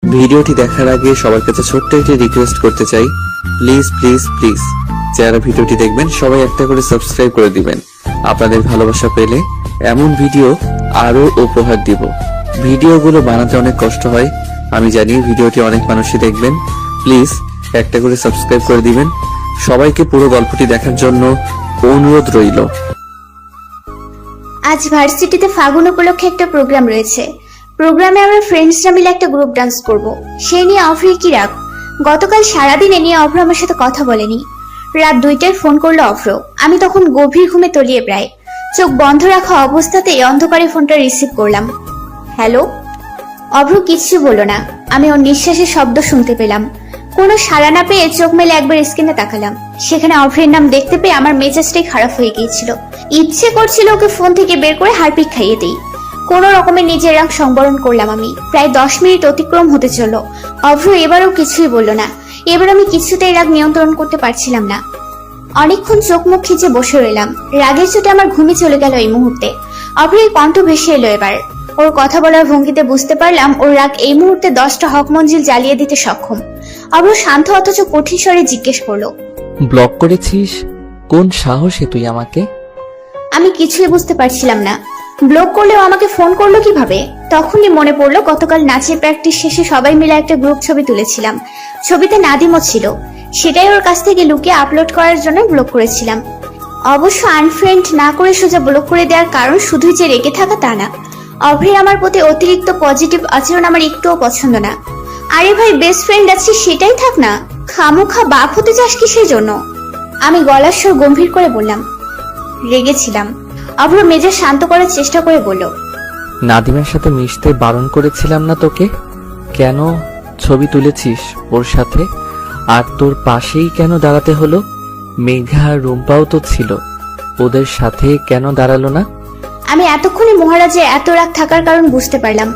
ভিডিওটি দেখার আগে সবার কাছে ছোট্ট একটি রিকোয়েস্ট করতে চাই, প্লিজ প্লিজ প্লিজ যারা ভিডিওটি দেখবেন সবাই একটা করে সাবস্ক্রাইব করে দিবেন। আপনাদের ভালোবাসা পেলে এমন ভিডিও আরো উপহার দিব। ভিডিওগুলো বানাতে অনেক কষ্ট হয়, আমি জানি। ভিডিওটি অনেক মানুষই দেখবেন, প্লিজ একটা করে সাবস্ক্রাইব করে দিবেন। সবাইকে পুরো গল্পটি দেখার জন্য অনুরোধ রইল। আজ ভার্সিটিতে ফাগুন উপলক্ষে একটা প্রোগ্রাম রয়েছে। প্রোগ্রামে আমরা ফ্রেন্ডসরা মিলে একটা গ্রুপ ডান্স করব। সে নিয়ে অভ্রের কি রাগ। গতকাল সারাদিন এ নিয়ে অভ্র আমার সাথে কথা বলেনি। রাত 2টায় ফোন করলো অভ্র। আমি তখন গভীর ঘুমে তলিয়ে প্রায়, চোখ বন্ধ রাখা অবস্থাতেই অন্ধকারে ফোনটা রিসিভ করলাম। হ্যালো। অভ্র কিচ্ছু বলল না। আমি ওর নিঃশ্বাসের শব্দ শুনতে পেলাম। কোনো সাড়া না পেয়ে চোখ মেলে একবার স্ক্রিনে তাকালাম। সেখানে অভ্রের নাম দেখতে পেয়ে আমার মেজাজটাই খারাপ হয়ে গিয়েছিল। ইচ্ছে করছিল ওকে ফোন থেকে বের করে হারপিক খাইয়ে দিই। কোন রকমের নিজের রাগ সংবরণ করলাম আমি। প্রায় 10 মিনিট অতিক্রম হতে চলল। অভ্র এবারও কিছুই বলল না। এবার আমি কিছুতেই রাগ নিয়ন্ত্রণ করতে পারছিলাম না। অনেকক্ষণ চোখ মুখ খিচে বসে রইলাম। রাগের চোটে আমার ঘুমে চলে গেল এই মুহূর্তে। অভ্রের কণ্ঠ ভেসে এলো এবার। ওর কথা বলার ভঙ্গিতে বুঝতে পারলাম ওর রাগ এই মুহূর্তে 10টা হক মঞ্জিল জ্বালিয়ে দিতে সক্ষম। অভ্র শান্ত অথচ কঠিন স্বরে জিজ্ঞেস করলো, ব্লক করেছিস? কোন সাহসে তুই আমাকে? আমি কিছুই বুঝতে পারছিলাম না। ব্লক করলেও আমাকে ফোন করলো কিভাবে? তখনই মনে পড়লো গতকাল নাচের প্র্যাকটিস শেষে সবাই মিলে একটা গ্রুপ ছবি তুলেছিলাম। ছবিতে নাদিমও ছিল। সেটাই ওর কাছ থেকে লুকিয়ে আপলোড করার জন্য ব্লক করেছিলাম। অবশ্য আনফ্রেন্ড না করে সোজা ব্লক করে দেওয়ার কারণ শুধুই যে রেগে থাকা তা না। অভ্রের আমার প্রতি অতিরিক্ত পজিটিভ আচরণ আমার একটুও পছন্দ না। আরে ভাই, বেস্ট ফ্রেন্ড আছি সেটাই থাক না, খামোখা বাপ হতে চাস কিসের জন্য? আমি গলার স্বর গম্ভীর করে বললাম, রেগেছিলাম। অভ্র মেজাজ শান্ত করার চেষ্টা করে বলল, নাদিমের সাথে মিশতে বারণ করেছিলাম না তোকে? কেন ছবি তুলেছিস ওর সাথে? আর তোর পাশেই কেন দাঁড়াতে হলো? মেঘা আর রুম্পাও তো ছিল, ওদের সাথে কেন দাঁড়ালো না? আমি এতক্ষণে মহারাজের এত রাগ থাকার কারণ বুঝতে পারলাম।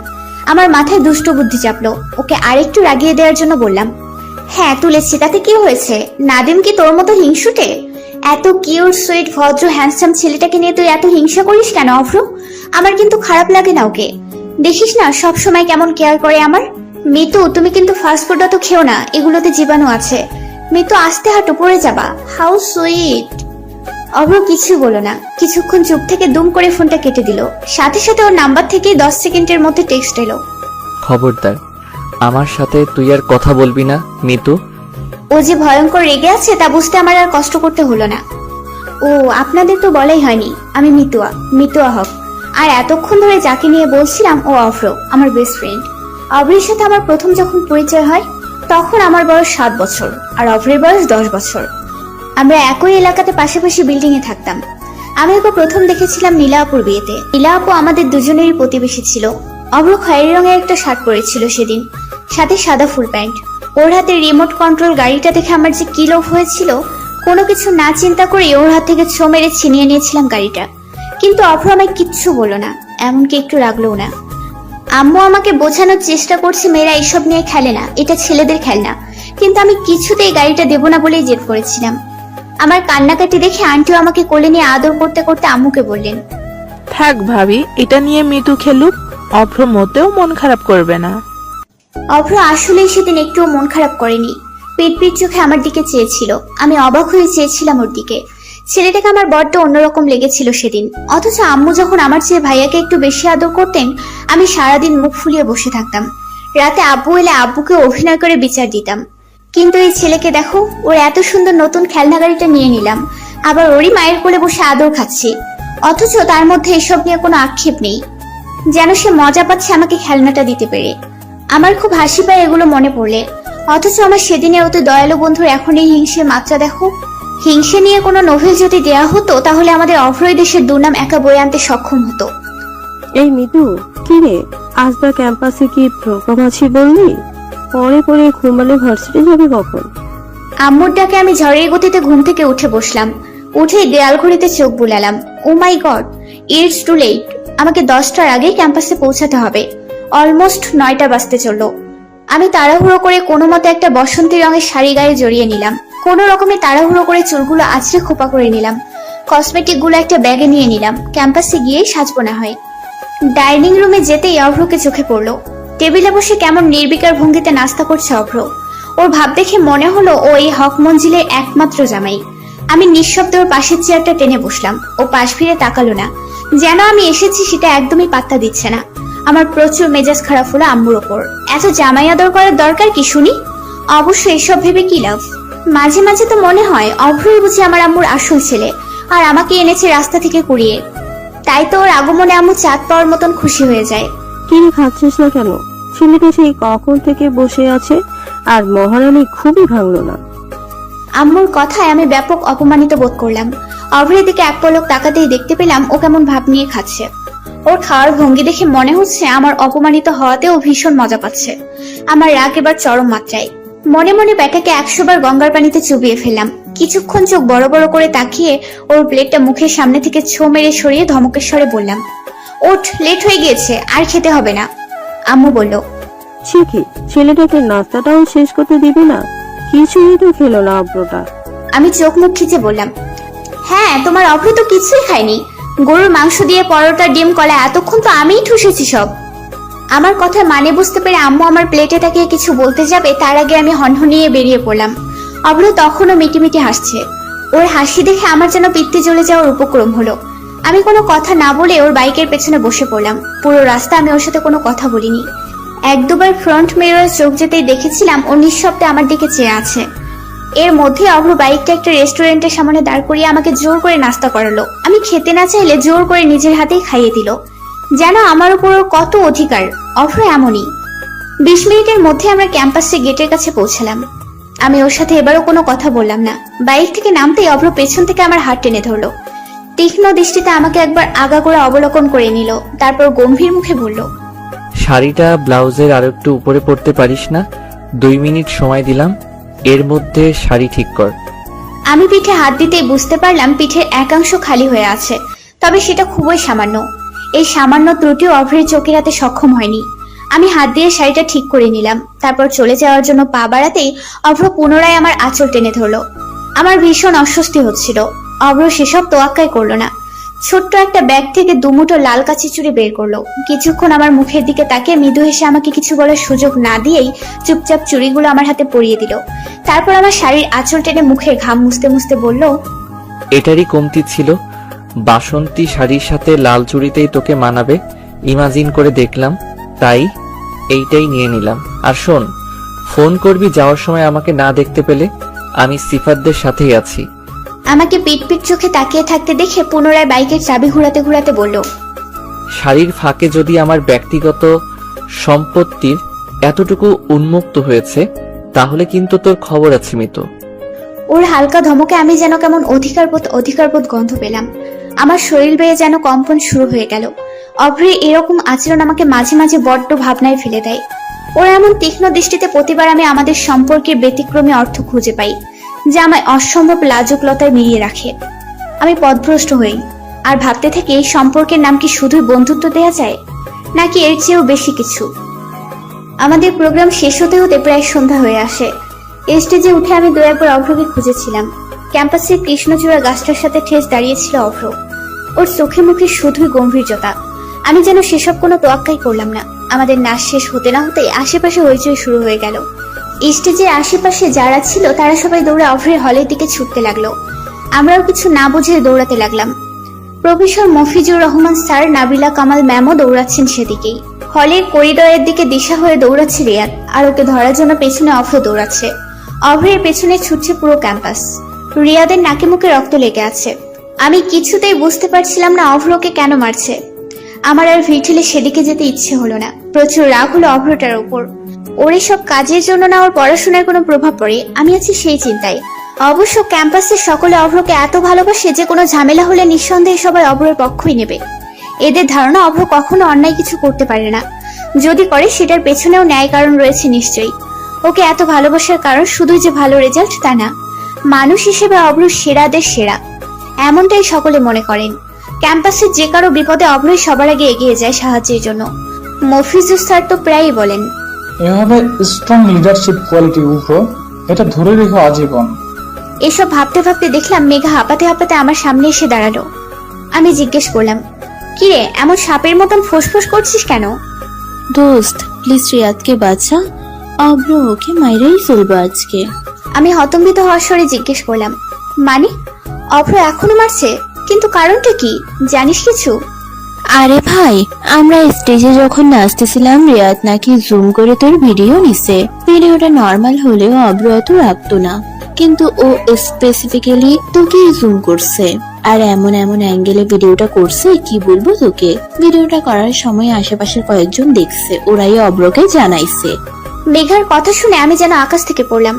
আমার মাথায় দুষ্ট বুদ্ধি চাপলো। ওকে আরেকটু রাগিয়ে দেওয়ার জন্য বললাম, হ্যাঁ তুলেছি, তাতে কি হয়েছে? নাদিম কি তোর মতো হিংসুটে? এত কিউট সুইট ভদ্র হ্যান্ডসাম ছেলেটাকে নিয়ে তুই এত হিংসা করিস কেন অভ্র? আমার কিন্তু খারাপ লাগে না ওকে। দেখিস না সব সময় কেমন কেয়ার করে আমার। মিতু, তুমি কিন্তু ফাস্টফুড তো খেও না, এগুলোতে জীবাণু আছে। মিতু, আস্তে হাঁটো, পড়ে যাবা। How sweet. অভ্র কিছু বলো না। কিছুক্ষণ চুপ থেকে দুম করে ফোনটা কেটে দিল। সাথে সাথে ওর নাম্বার থেকে 10 সেকেন্ডের মধ্যে টেক্সট এলো, খবরদার আমার সাথে তুই আর কথা বলবি না মিতু। ও যে ভয়ঙ্কর রেগে আছে তা বুঝতে আমার আর কষ্ট করতে হলো না। ও, আপনাদের তো বলাই হয়নি, আমি মিতুয়া হক। আর এতক্ষণ ধরে যাকে নিয়ে বলছিলাম ও অভ্র, আমার বেস্ট ফ্রেন্ড। অভ্রের সাথে আমার প্রথম যখন পরিচয় হয় তখন আমার বয়স 7 বছর আর অভ্রের বয়স 10 বছর। আমরা একই এলাকাতে পাশাপাশি বিল্ডিং এ থাকতাম। আমি ওকে প্রথম দেখেছিলাম নীলা আপুর বিয়েতে। নীলা আপু আমাদের দুজনেরই প্রতিবেশী ছিল। অভ্র খয়েরি রঙের একটা শার্ট পরেছিল সেদিন, সাথে সাদা ফুল প্যান্ট। ওর হাতে রিমোট কন্ট্রোল গাড়িটা দেখে আমার যে কি লোভ হয়েছিল। কোনো কিছু না চিন্তা করে ওর হাত থেকে ছো মেরে ছিনিয়ে নিয়েছিলাম গাড়িটা। কিন্তু অভ্র আমায় কিচ্ছু বলল না, এমনকি একটু রাগলেও না। আম্মু আমাকে বোঝানোর চেষ্টা করছে মেয়েরা এইসব নিয়ে খেলে না, এটা ছেলেদের খেলনা। কিন্তু আমি কিছুতেই গাড়িটা দেবো না বলেই জেদ করেছিলাম। আমার কান্নাকাটি দেখে আন্টিও আমাকে কোলে নিয়ে আদর করতে করতে আম্মুকে বললেন, থাক ভাবি, এটা নিয়ে মিতু খেলুক, অভ্র মোটেও মন খারাপ করবে না। অভ্র আসলেই সেদিন একটুও মন খারাপ করেনি। পিট চোখে আমার দিকে চেয়েছিল। আমি অবাক হয়ে চেয়েছিলাম ওর দিকে। ছেলেটাকে আমার বড্ড অন্যরকম লেগেছিল সেদিন। অথচ আম্মু যখন আমার চেয়ে ভাইয়াকে একটু বেশি আদর করতেন, আমি সারাদিন মুখ ফুলিয়ে বসে থাকতাম। রাতে আব্বু এলে আব্বুকে অভিনয় করে বিচার দিতাম। কিন্তু এই ছেলেকে দেখো, ওর এত সুন্দর নতুন খেলনা গাড়িটা নিয়ে নিলাম, আবার ওরই মায়ের কোলে বসে আদর খাচ্ছি। অথচ তার মধ্যে এসব নিয়ে কোনো আক্ষেপ নেই, যেন সে মজা পাচ্ছে আমাকে খেলনাটা দিতে পেরে। আমার খুব হাসি পায় এগুলো মনে পড়লে। অথচ আমার সেদিনের অতি দয়ালু বন্ধুর এখন এই হিংসের মাত্রা দেখো। হিংসে নিয়ে কোনো নোভেল যদি দেয়া হতো তাহলে আমাদের অভ্রয় দেশের দুর্নাম একা বয়ে আনতে সক্ষম হতো। এই মিতু, কি রে, আজ বা ক্যাম্পাসে কি প্রোগ্রাম আছে বললি? পরে পরে ঘুমালে ভার্সিটি যাবে কখন? আম্মুর ডাকে আমি ঝড়ের গতিতে ঘুম থেকে উঠে বসলাম। উঠেই দেয়াল ঘড়িতে চোখ বুলালাম। ও মাই গড, ইটস টু লেট। আমাকে 10টার আগে ক্যাম্পাসে পৌঁছাতে হবে। অলমোস্ট 9টা বাজতে চললো। আমি তাড়াহুড়ো করে কোনো মতে একটা বসন্তী রঙের শাড়ি গায়ে জড়িয়ে নিলাম। কোনো রকমে তাড়াহুড়ো করে চুলগুলো আছড়ে খোপা করে নিলাম। কসমেটিক গুলো একটা ব্যাগে নিয়ে নিলাম। ক্যাম্পাসে গিয়ে সাজবো না হয়। ডাইনিং রুমে যেতেই অভ্রকে চোখে পড়লো। টেবিলে বসে কেমন নির্বিকার ভঙ্গিতে নাস্তা করছে অভ্র। ওর ভাব দেখে মনে হলো ও এই হক মঞ্জিলের একমাত্র জামাই। আমি নিঃশব্দে ওর পাশের চেয়ারটা টেনে বসলাম। ও পাশ ফিরে তাকালো না, যেন আমি এসেছি সেটা একদমই পাত্তা দিচ্ছে না। আমার প্রচুর মেজাজ খারাপ হলো আম্মুর ওপর। এত জামাই আদর করার দরকার কি শুনি? অবশ্য এসব ভেবে কি লাভ? মাঝে মাঝে তো মনে হয় অভ্রই বুঝি আমার আম্মুর আসল ছেলে, আর আমাকে এনেছে রাস্তা থেকে কুড়িয়ে। তাই তো ওর আগমনে আম্মু চাঁদ পাওয়ার মতন খুশি হয়ে যায়। কিরে খাচ্ছিস না কেন? ছেলেটা সেই কখন থেকে বসে আছে আর মহারানী খুবই ভাঙলো না। আম্মুর কথায় আমি ব্যাপক অপমানিত বোধ করলাম। অভ্রের দিকে এক পলক তাকাতেই দেখতে পেলাম ও কেমন ভাব নিয়ে খাচ্ছে। ওর খাওয়ার ভঙ্গি দেখে মনে হচ্ছে আমার অপমানিত হওয়াতেও ভীষণ মজা পাচ্ছে। আমার রাগ এবার চরম মাত্রায়। মনে মনে ব্যাটাকে 100 বার গঙ্গার পানিতে চুবিয়ে ফেললাম। কিছুক্ষণ চোখ বড় বড় করে তাকিয়ে ওর প্লেটটা মুখের সামনে থেকে ছো মেরে সরিয়ে ধমকের স্বরে বললাম, ওঠ, লেট হয়ে গিয়েছে, আর খেতে হবে না। আম্মু বলল, ঠিকই, ছেলেটাকে নাস্তাটাও শেষ করতে দিবি না? কিছুই তো খেলো না অভ্রটা। আমি চোখ মুখ খিচে বললাম, হ্যাঁ, তোমার অভ্র তো কিছুই খায়নি। গরুর মাংস দিয়ে পরোটা, ডিম, কলা, এতক্ষণ তো আমিই ঠুসেছি সব। আমার কথা মানে বুঝতে পেরে আম্মু আমার প্লেটে তাকিয়ে কিছু বলতে যাবে তার আগে আমি হনহনিয়ে বেরিয়ে পড়লাম। অভ্র তখনও মিটিমিটি হাসছে। ওর হাসি দেখে আমার যেন পিত্তে জ্বলে যাওয়ার উপক্রম হলো। আমি কোনো কথা না বলে ওর বাইকের পেছনে বসে পড়লাম। পুরো রাস্তা আমি ওর সাথে কোনো কথা বলিনি। 1-2 বার ফ্রন্ট মিররে চোখ যেতেই দেখেছিলাম ও নিঃশব্দে আমার দিকে চেয়ে আছে। এর মধ্যে অভ্র বাইকটা একটা রেস্টুরেন্টের সামনে দাঁড় করিয়ে আমাকে জোর করে নাস্তা করালো। আমি খেতে না চাইলে জোর করে নিজের হাতেই খাইয়ে দিল, যেন আমার উপর ওর কত অধিকার। অভ্র এমনই। 20 মিনিটের মধ্যে আমরা ক্যাম্পাসে গেটের কাছে পৌঁছালাম। আমি ওর সাথে এবারও কোনো কথা বললাম না। বাইক থেকে নামতেই অভ্র পেছন থেকে আমার হাত টেনে ধরলো। তীক্ষ্ণ দৃষ্টিতে আমাকে একবার আগাগোড়া অবলোকন করে নিল, তারপর গম্ভীর মুখে বলল, শাড়িটা ব্লাউজের আরো একটু উপরে পড়তে পারিস না? 2 মিনিট সময় দিলাম, এর মধ্যে শাড়ি ঠিক কর। আমি পিঠে হাত দিতেই বুঝতে পারলাম পিঠের একাংশ খালি হয়ে আছে, তবে সেটা খুবই সামান্য। এই সামান্য ত্রুটিও অভ্রের চোখে রাতে সক্ষম হয়নি। আমি হাত দিয়ে শাড়িটা ঠিক করে নিলাম। তারপর চলে যাওয়ার জন্য পা বাড়াতেই অভ্র পুনরায় আমার আঁচল টেনে ধরলো। আমার ভীষণ অস্বস্তি হচ্ছিল। অভ্র সেসব তোয়াক্কাই করলো না। ছোট্ট একটা ব্যাগ থেকে 2 মুঠো লাল কাঁচি চুড়ি বের করলো। কিছুক্ষণ আমার মুখের দিকে তাকিয়ে মৃদু হেসে আমাকে কিছু বলার সুযোগ না দিয়েই চুপচাপ চুড়িগুলো আমার হাতে পরিয়ে দিল। তারপর আমার শাড়ির আঁচল টেনে মুখের ঘাম মুছতে মুছতে বলল, এটারই কমতি ছিল। বাসন্তী শাড়ির সাথে লাল চুড়িতেই তোকে মানাবে ইমাজিন করে দেখলাম, তাই এইটাই নিয়ে নিলাম। আর শোন, ফোন করবি যাওয়ার সময় আমাকে না দেখতে পেলে। আমি সিফাতদের সাথেই আছি। আমাকে পিট পিট চোখে তাকিয়ে থাকতে দেখে পুনরায় বাইকের চাবি ঘুরাতে ঘুরাতে বলল, শাড়ির ফাঁকে যদি আমার ব্যক্তিগত সম্পত্তির এতটুকু উন্মুক্ত হয়েছে তাহলে কিন্তু তোর খবর আছে মিতু। ওর হালকা ধমকে আমি যেন কেমন অধিকারবোধ গন্ধ পেলাম। আমার শরীর বেয়ে যেন কম্পন শুরু হয়ে গেল। অভ্রের এরকম আচরণ আমাকে মাঝে মাঝে বড্ড ভাবনায় ফেলে দেয়। ওর এমন তীক্ষ্ণ দৃষ্টিতে প্রতিবার আমি আমাদের সম্পর্কের ব্যতিক্রমী অর্থ খুঁজে পাই, যা আমায় অসম্ভব লাজুকলতায় মিলিয়ে রাখে। আমি পথভ্রষ্ট হই আর ভাবতে থেকে এই সম্পর্কের নাম কি শুধুই বন্ধুত্ব দেয়া যায়, নাকি এর চেয়েও বেশি কিছু। আমাদের প্রোগ্রাম শেষ হতে হতে প্রায় সন্ধ্যা হয়ে আসে। স্টেজে উঠে আমি 2-1 অভ্রকে খুঁজেছিলাম। ক্যাম্পাসের কৃষ্ণচূড়া গাছটার সাথে ঠেস দাঁড়িয়েছিল অভ্র। ওর চোখে মুখে শুধুই গম্ভীর্যতা। আমি যেন সেসব কোনো তোয়াক্কাই করলাম না। আমাদের নাচ শেষ হতে না হতেই আশেপাশে হইচই শুরু হয়ে গেল। স্টেজের আশেপাশে যারা ছিল তারা সবাই দৌড়ে অভ্রের হলের দিকে ছুটতে লাগলো। আমরাও কিছু না বুঝে দৌড়াতে লাগলাম। প্রফেসর মফিজুর রহমান স্যার, নাবিলা কামাল ম্যামও দৌড়াচ্ছেন সেদিকেই। হলের করিডোরের দিকে দিশা হয়ে দৌড়াচ্ছে রিয়াদ, আর ওকে ধরার জন্য পেছনে অভ্র দৌড়াচ্ছে। অভ্রের পেছনে ছুটছে পুরো ক্যাম্পাস। রিয়াদের নাকে মুখে রক্ত লেগে আছে। আমি কিছুতেই বুঝতে পারছিলাম না অভ্রকে কেন মারছে। আমার আর ভিঠেলে সেদিকে যেতে ইচ্ছে হলো না। প্রচুর রাগ হলো অভ্রটার উপর। ওর এসব কাজের জন্য না ওর পড়াশোনায় কোনো প্রভাব পড়ে, আমি আছি সেই চিন্তায়। অবশ্য ক্যাম্পাসের সকলে অভ্রকে এত ভালোবাসে যে কোনো ঝামেলা হলে নিঃসন্দেহে সবাই অভ্রের পক্ষই নেবে। এদের ধারণা অভ্র কখনো অন্যায় কিছু করতে পারে না। যদি করে সেটার পেছনেও ন্যায় কারণ রয়েছে নিশ্চয়ই। ওকে এত ভালোবাসার কারণ শুধুই যে ভালো রেজাল্ট তা না, মানুষ হিসেবে অভ্র সেরাদের সেরা, এমনটাই সকলে মনে করেন। ক্যাম্পাসের যে কারো বিপদে অভ্রই সবার আগে এগিয়ে যায় সাহায্যের জন্য। মফিজুর স্যার তো প্রায়ই বলেন, এভাবে স্ট্রং লিডারশিপ কোয়ালিটি উঠো, এটা ধরে রেখো আজীবন। এসব ভাবতে ভাবতে দেখলাম মেঘা হাঁপাতে হাঁপাতে আমার সামনে এসে দাঁড়ালো। আমি জিজ্ঞেস করলাম, কিরে, এমন সাপের মতন ফোঁসফোঁস করছিস কেন? দোস্ত, প্লিজ রিয়াদকে বাঁচা, অভ্র ওকে মাইরাই ফেলবো আজকে। আমি হতম্বিত হওয়ার স্বরে জিজ্ঞেস করলাম, মানে অভ্র এখনো মারছে? কিন্তু কারণটা কি, জানিস কিছু? আরে ভাই, আমরা স্টেজে যখন নাচতেছিলাম রিয়াদ নাকি জুম করে তোর ভিডিও নিছে। ভিডিওটা নর্মাল হলেও অভ্র অত রাখতো না, কিন্তু ও স্পেসিফিক্যালি তোকেই জুম করছে। আর এমন এমন অ্যাঙ্গেলে ভিডিওটা করছে কি বলবো তোকে। ভিডিওটা করার সময় আশেপাশের কয়েকজন দেখছে, ওরাই অভ্রকে জানাইছে। মেঘার কথা শুনে আমি যেন আকাশ থেকে পড়লাম।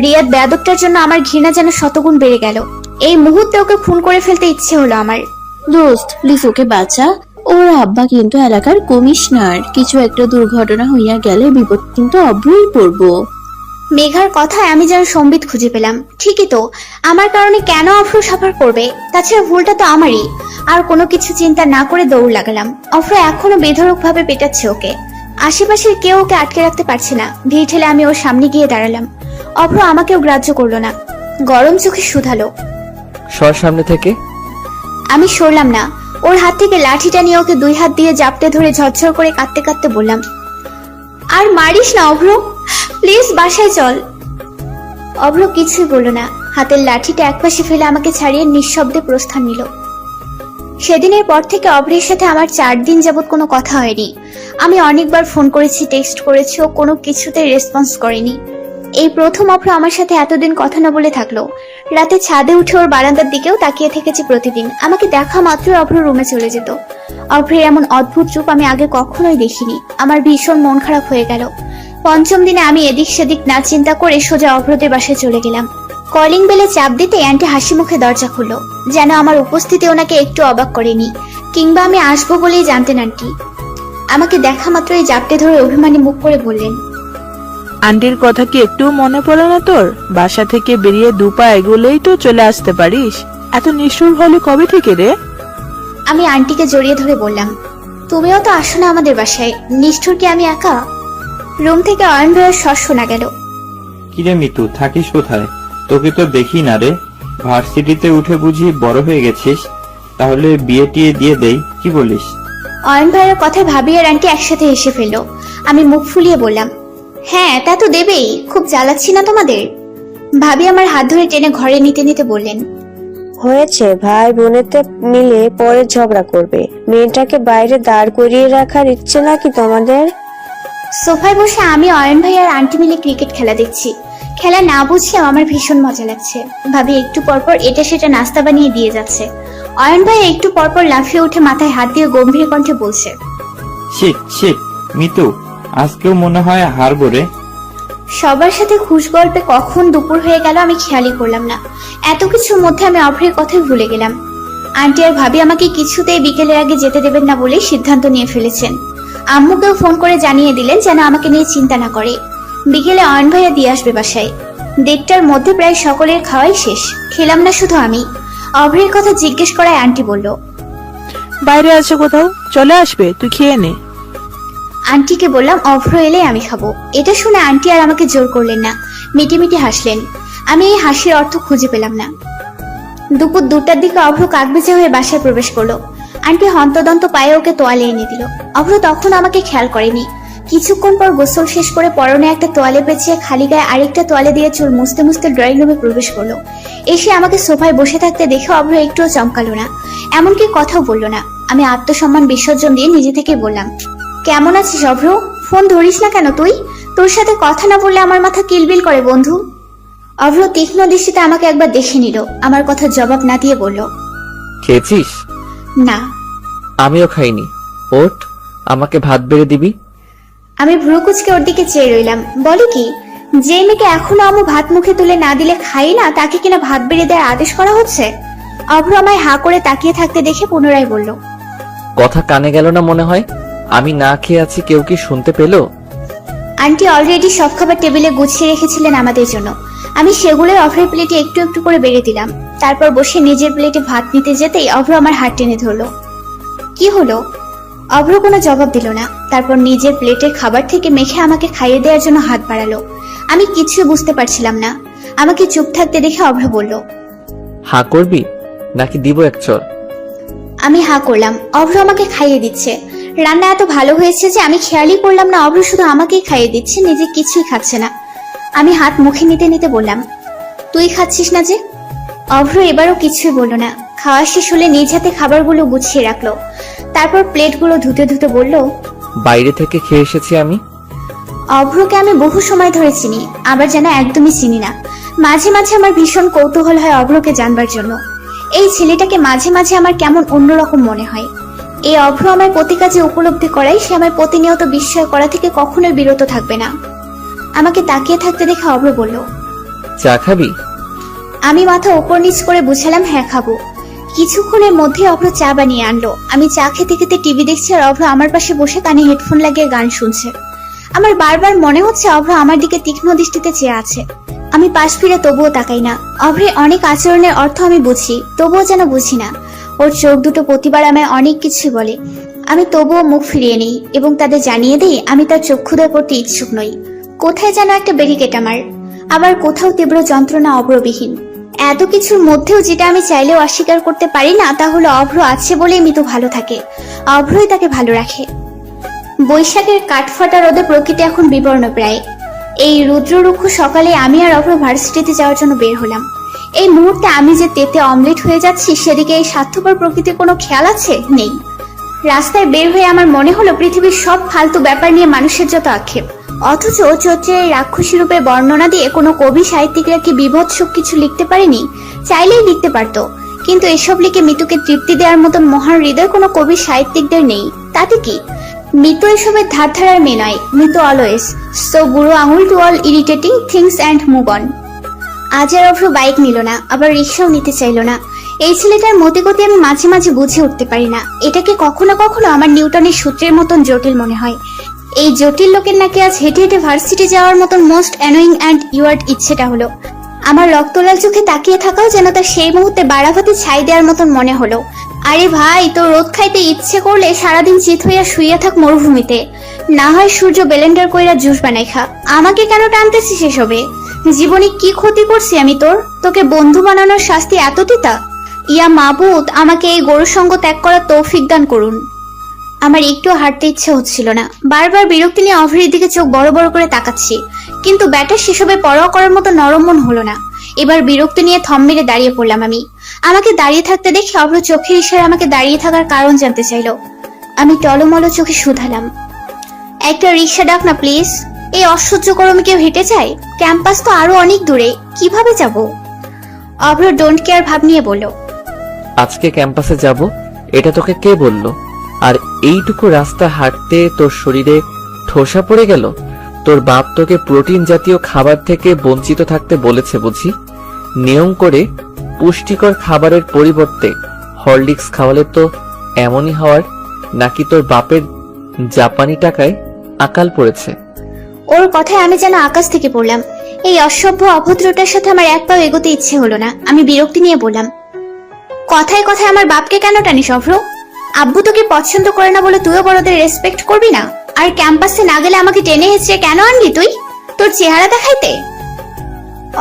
রিয়াদ বেয়াদবটার জন্য আমার ঘৃণা যেন শতগুণ বেড়ে গেল। এই মুহূর্তে ওকে খুন করে ফেলতে ইচ্ছে হলো আমার। দোস্ত প্লিজ ওকে বাঁচা, ওর আব্বা কিন্তু এলাকার কমিশনার। কিছু একটা দুর্ঘটনা হইয়া গেলে বিপদ কিন্তু অভ্রই পড়বো। মেঘার কথায় আমি যেন সম্বিত খুঁজে পেলাম। ঠিকই তো, আমার কারণে কেন অভ্র সাফার করবে? তাছাড়া ভুলটা তো আমারই। আর কোনো কিছু চিন্তা না করে দৌড় লাগালাম। অভ্র এখনো বেধড়ক ভাবে পেটাচ্ছে ওকে। আশেপাশের কেউ ওকে আটকে রাখতে পারছে না। ভিড় ঠেলে আমি ওর সামনে গিয়ে দাঁড়ালাম। অভ্র আমাকেও গ্রাহ্য করলো না, গরম চোখে শুধালো। সর সামনে থেকে। আমি সরলাম না। ওর হাত থেকে লাঠিটা নিয়ে ওকে দুই হাত দিয়ে জাপটে ধরে ঝরঝর করে কাঁদতে কাঁদতে বললাম, আর মারিস না অভ্র, প্লিজ বাসায় চল। অভ্র কিছুই বলল না। হাতের লাঠিটা একপাশে ফেলে আমাকে ছাড়িয়ে নিঃশব্দে প্রস্থান নিল। সেদিনের পর থেকে অভ্রের সাথে আমার 4 দিন যাবত কোনো কথা হয়নি। আমি অনেকবার ফোন করেছি, টেক্সট করেছি, ও কোনো কিছুতে রেসপন্স করেনি। এই প্রথম অভ্র আমার সাথে এতদিন কথা না বলে থাকলো। রাতে ছাদে উঠে ওর বারান্দার দিকেও তাকিয়ে থেকেছি প্রতিদিন। আমাকে দেখা মাত্রই অভ্র রুমে চলে যেত। অভ্রের এমন অদ্ভুত রূপ আমি আগে কখনোই দেখিনি। আমার ভীষণ মন খারাপ হয়ে গেল। পঞ্চম দিনে আমি এদিক সেদিক না চিন্তা করে সোজা অভ্রদের বাসায় চলে গেলাম। কলিং বেলে চাপ দিতে আন্টি হাসি মুখে দরজা খুললো, যেন আমার উপস্থিতি ওনাকে একটু অবাক করেনি, কিংবা আমি আসবো বলেই জানতেন। আন্টি আমাকে দেখা মাত্রই জাপটে ধরে অভিমানী মুখ করে বললেন, আন্টির কথা কি একটু মনে পড়ে না তোর? বাসা থেকে বেরিয়ে 2 পা এগোলেই তো চলে আসতে পারিস। এত নিষ্ঠুর হলে কবে থেকে রে? আমি আন্টিকে জড়িয়ে ধরে বললাম, তুমিও তো আসো না আমাদের বাসায়, নিষ্ঠুর কি আমি একা? রুম থেকে অয়ন ভাইয়ের স্বর শোনা গেল। কিরে মিতু, থাকিস কোথায়? তোকে তো দেখি না রে। ভার্সিটিতে উঠে বুঝি বড় হয়ে গেছিস? তাহলে বিয়ে টিয়ে দিয়ে দেই, কি বলিস? অয়ন ভাইয়ের কথায় ভাবি আর আন্টি একসাথে হেসে ফেললো। আমি মুখ ফুলিয়ে বললাম, হ্যাঁ তা তো দেবেই, খুব জ্বালাচ্ছি না তোমাদের? ভাবি আমার হাত ধরে টেনে ঘরে নিতে নিতে বললেন, হয়েছে, ভাই বোনেতে মিলে পরে ঝগড়া করবে। মেয়েটাকে বাইরে দাঁড় করিয়ে রাখার ইচ্ছে নাকি তোমাদের? সোফায় বসে আমি অয়ন ভাই আর আন্টি মিলে ক্রিকেট খেলা দেখছি। খেলা না বুঝলেও আমার ভীষণ মজা লাগছে। ভাবি একটু পরপর এটা সেটা নাস্তা বানিয়ে দিয়ে যাচ্ছে। অয়ন ভাই একটু পরপর লাফিয়ে উঠে মাথায় হাত দিয়ে গম্ভীর কণ্ঠে বলছে, শিট শিট মিতু, আজকেও মনে হয় হারবো রে। সবার সাথে খুশ গল্পে কখন দুপুর হয়ে গেল আমি খেয়ালই করলাম না। এত কিছুর মধ্যে আমি অভ্রের কথাই ভুলে গেলাম। আন্টি আর ভাবি আমাকে কিছুতেই বিকেলের আগে যেতে দেবেন না বলে সিদ্ধান্ত নিয়ে ফেলেছেন। আম্মুকেও ফোন করে জানিয়ে দিলেন যেন আমাকে নিয়ে চিন্তা না করে। বিকেলে অয়ন ভাইয়া দিয়ে আসবে বাসায়। 1:30টার মধ্যে প্রায় সকলের খাওয়াই শেষ। খেলাম না শুধু আমি। অভ্রের কথা জিজ্ঞেস করায় আন্টি বলল, বাইরে আছে কোথাও, চলে আসবে, তুই খেয়ে নে। আন্টিকে বললাম অভ্র এলে আমি খাবো। এটা শুনে আন্টি আর আমাকে জোর করলেন না, মিটি মিটি হাসলেন। আমি এই হাসির অর্থ খুঁজে পেলাম না। দুপুর 2টার দিকে অভ্র কাকবেচা হয়ে বাসায় প্রবেশ করলো। আন্টি হন্তদন্ত পায়ে ওকে তোয়ালে এনে দিল। অভ্র তখন আমাকে খেয়াল করেনি। কিছুক্ষণ পর গোসল শেষ করে পরনে একটা তোয়ালে পেঁচিয়ে খালি গায়ে আরেকটা তোয়ালে দিয়ে চুল মুছতে মুছতে ড্রয়িং রুমে প্রবেশ করলো। এসে আমাকে সোফায় বসে থাকতে দেখে অভ্র একটুও চমকালো না, এমনকি কথাও বললো না। আমি আত্মসম্মান বিসর্জন দিয়ে নিজে থেকে বললাম, কেমন আছিস অভ্র? ফোন ধরিস না কেন তুই? তোর সাথে কথা না বললে আমার মাথা কিলবিল করে বন্ধু। অভ্র তীক্ষ্ণ দৃষ্টিতে আমাকে একবার দেখে নিল, আমার কথা জবাব না দিয়ে বলল, খেয়েছিস? না। আমিও খাইনি। ওঠ, আমাকে ভাত বেড়ে দিবি। আমি ভ্রু কুচকে ওর দিকে চেয়ে রইলাম। বলে কি, যে মেয়েকে এখনো আম্মু ভাত মুখে তুলে না দিলে খাই না, তাকে কিনা ভাত বেড়ে দেওয়ার আদেশ করা হচ্ছে? অভ্র আমায় হা করে তাকিয়ে থাকতে দেখে পুনরায় বলল, কথা কানে গেল না মনে হয়? আমি না খেয়ে আছি, কেউ কি শুনতে পেলো? আন্টি অলরেডি সব খাবার টেবিলে গুছিয়ে রেখেছিলেন আমাদের জন্য। আমি সেগুলোই অভ্রের প্লেটে একটু একটু করে বেড়ে দিলাম। তারপর বসে নিজের প্লেটে ভাত নিতে যেতেই অভ্র আমার হাত টেনে ধরলো। কি হলো? অভ্র কোনো জবাব দিল না। তারপর নিজের প্লেটের খাবার থেকে মেখে আমাকে খাইয়ে দেওয়ার জন্য হাত বাড়ালো। আমি কিছুই বুঝতে পারছিলাম না। আমাকে চুপ থাকতে দেখে অভ্র বলল, হা করবি নাকি দিব এক চর? আমি হা করলাম। অভ্র আমাকে খাইয়ে দিচ্ছে। রান্না এত ভালো হয়েছে যে আমি খেয়ালই করলাম না অভ্র শুধু আমাকেই খাইয়ে দিচ্ছে, নিজে কিছুই খাচ্ছে না। আমি হাত মুখে নিতে নিতে বললাম, তুই খাচ্ছিস না যে? অভ্র এবারও কিছুই বলল না। খাওয়া শেষ হলে নিজ হাতে খাবারগুলো গুছিয়ে রাখলো। তারপর প্লেটগুলো ধুতে ধুতে বলল, বাইরে থেকে খেয়ে এসেছি আমি। অভ্রকে আমি বহু সময় ধরে চিনি, আবার যেন একদমই চিনি না। মাঝে মাঝে আমার ভীষণ কৌতূহল হয় অভ্রকে জানবার জন্য। এই ছেলেটাকে মাঝে মাঝে আমার কেমন অন্যরকম মনে হয়। এই অভ্র আমায় প্রতি কাজে উপলব্ধি করাই সে আমায় প্রতিনিয়ত বিস্ময় করা থেকে কখনোই বিরত থাকবে না। আমাকে তাকিয়ে থাকতে দেখে অভ্র বলল, চা খাবি? আমি মাথা ওপর নিচ করে বুঝালাম, হ্যাঁ খাবো। কিছুক্ষণের মধ্যে অভ্র চা বানিয়ে আনলো। আমি চা খেতে খেতে টিভি দেখছি আর অভ্র আমার পাশে বসে কানে হেডফোন লাগিয়ে গান শুনছে। আমার বারবার মনে হচ্ছে অভ্র আমার দিকে তীক্ষ্ণ দৃষ্টিতে চেয়ে আছে। আমি পাশ ফিরে তবুও তাকাই না। অভ্রের অনেক আচরণের অর্থ আমি বুঝি, তবুও যেন বুঝি না। ওর চোখ দুটো প্রতিবার আমায় অনেক কিছুই বলে। আমি তবুও মুখ ফিরিয়ে নেই এবং তাদের জানিয়ে দিই আমি তার চক্ষুদয় করতে ইচ্ছুক নই। কোথায় যেন একটা ব্যারিকেড আমার, আবার কোথাও তীব্র যন্ত্রণা অভ্রবিহীন। এত কিছুর মধ্যেও যেটা আমি চাইলেও অস্বীকার করতে পারি না তা হলো অভ্র আছে বলেই মিতু ভালো থাকে, অভ্রই তাকে ভালো রাখে। বৈশাখের কাঠফাটা রোদে প্রকৃতি এখন বিবর্ণ প্রায়। এই রুদ্ররুক্ষ সকালে আমি আর অভ্র ভার্সিটিতে যাওয়ার জন্য বের হলাম। এই মুহূর্তে আমি যে তেতে অমলেট হয়ে যাচ্ছি সেদিকে এই স্বার্থপর প্রকৃতির কোনো খেয়াল আছে? নেই। রাস্তায় বের হয়ে আমার মনে হলো পৃথিবীর সব ফালতু ব্যাপার নিয়ে মানুষের যত আক্ষেপ, অথচ চরিত্রের রাক্ষসী রূপে বর্ণনা দিয়ে কোনো কবি সাহিত্যিকরা কি বিভৎস কিছু লিখতে পারেনি? চাইলেই লিখতে পারতো, কিন্তু এসব লিখে মিতুকে তৃপ্তি দেওয়ার মতন মহান হৃদয় কোনো কবি সাহিত্যিকদের নেই। তাতে কি? মিতু এসবের ধার ধারার মেয়ে নয়। মিতু অলওয়েজ সো বুড়ো আঙুল to all irritating things and move on. আজ আর অভ্র বাইক নিল না, আবার রিক্সাও নিতে চাইলো না। এই ছেলেটার মতিগতি আমি মাঝে মাঝে বুঝে উঠতে পারি না। এটাকে কখনো কখনো আমার নিউটনের সূত্রের মতন জটিল মনে হয়। এই জটিল লোকের নাকি আজ হেঁটে হেঁটে ভার্সিটি যাওয়ার মতন মোস্ট অ্যানোয়িং অ্যান্ড ইউয়ার্ড ইচ্ছেটা হলো। আমার রক্তলাল চোখে তাকিয়ে থাকাও যেন তার সেই মুহূর্তে বাড়াভাতে ছাই দেওয়ার মতন মনে হলো। আরে ভাই, তোর রোদ খাইতে ইচ্ছে করলে সারাদিন চিত হইয়া শুইয়া থাক মরুভূমিতে, না হয় সূর্য ব্লেন্ডার কইরা জুস বানাই খা। আমাকে কেন টানতেছিস এসবে? জীবনে কি ক্ষতি করছি আমি তোর? তোকে বন্ধু বানানোর শাস্তি এত তিতা? ইয়া মাবুদ, আমাকে এই গরু সঙ্গ ত্যাগ করার তৌফিক দান করুন। আমার একটু হাঁটতে ইচ্ছে হচ্ছিল না। বারবার বিরক্তি নিয়ে অভ্রের দিকে চোখ বড় বড় করে তাকাচ্ছি, কিন্তু ব্যাটার সেসবে পরোয়া করার মতো নরম মন হলো না। এবার বিরক্তি নিয়ে থম মেরে দাঁড়িয়ে পড়লাম আমি। আমাকে দাঁড়িয়ে থাকতে দেখে অভ্র চোখের ইশারায় আমাকে দাঁড়িয়ে থাকার কারণ জানতে চাইলো। আমি টলমল চোখে শুধালাম, একটা রিক্সা ডাক না প্লিজ। এই অসহ্য গরমে কেউ হেঁটে যায়? ক্যাম্পাস তো আরো অনেক দূরে, কিভাবে যাব? অভ্র ডোন্ট কেয়ার ভাব নিয়ে বলল, আজকে ক্যাম্পাসে যাব এটা তোকে কে বলল? আর এইটুকু রাস্তা হাঁটতে তোর শরীরে ঠোসা পড়ে গেল? তোর বাপ তোকে প্রোটিন জাতীয় খাবার থেকে বঞ্চিত থাকতে বলেছে বুঝি? নিয়ম করে পুষ্টিকর খাবারের পরিবর্তে হরলিক্স খাওয়ালে তো এমনই হওয়ার, নাকি তোর বাপের জাপানি টাকায় আকাল পড়েছে? ওর কথায় আমি যেন আকাশ থেকে পড়লাম। এই অসভ্য অভদ্রটার সাথে আমার এক পাও এগোতে ইচ্ছে হলো না। আমি বিরক্তি নিয়ে বললাম, কথায় কথায় আমার বাপকে কেন টানিস অভ্র? আব্বু তোকে পছন্দ করে না বলে তুইও বড়দের রেসপেক্ট করবি না? আর ক্যাম্পাসে না গেলে আমাকে টেনে হেঁচড়ে কেন আনলি তুই? তোর চেহারা দেখাইতে?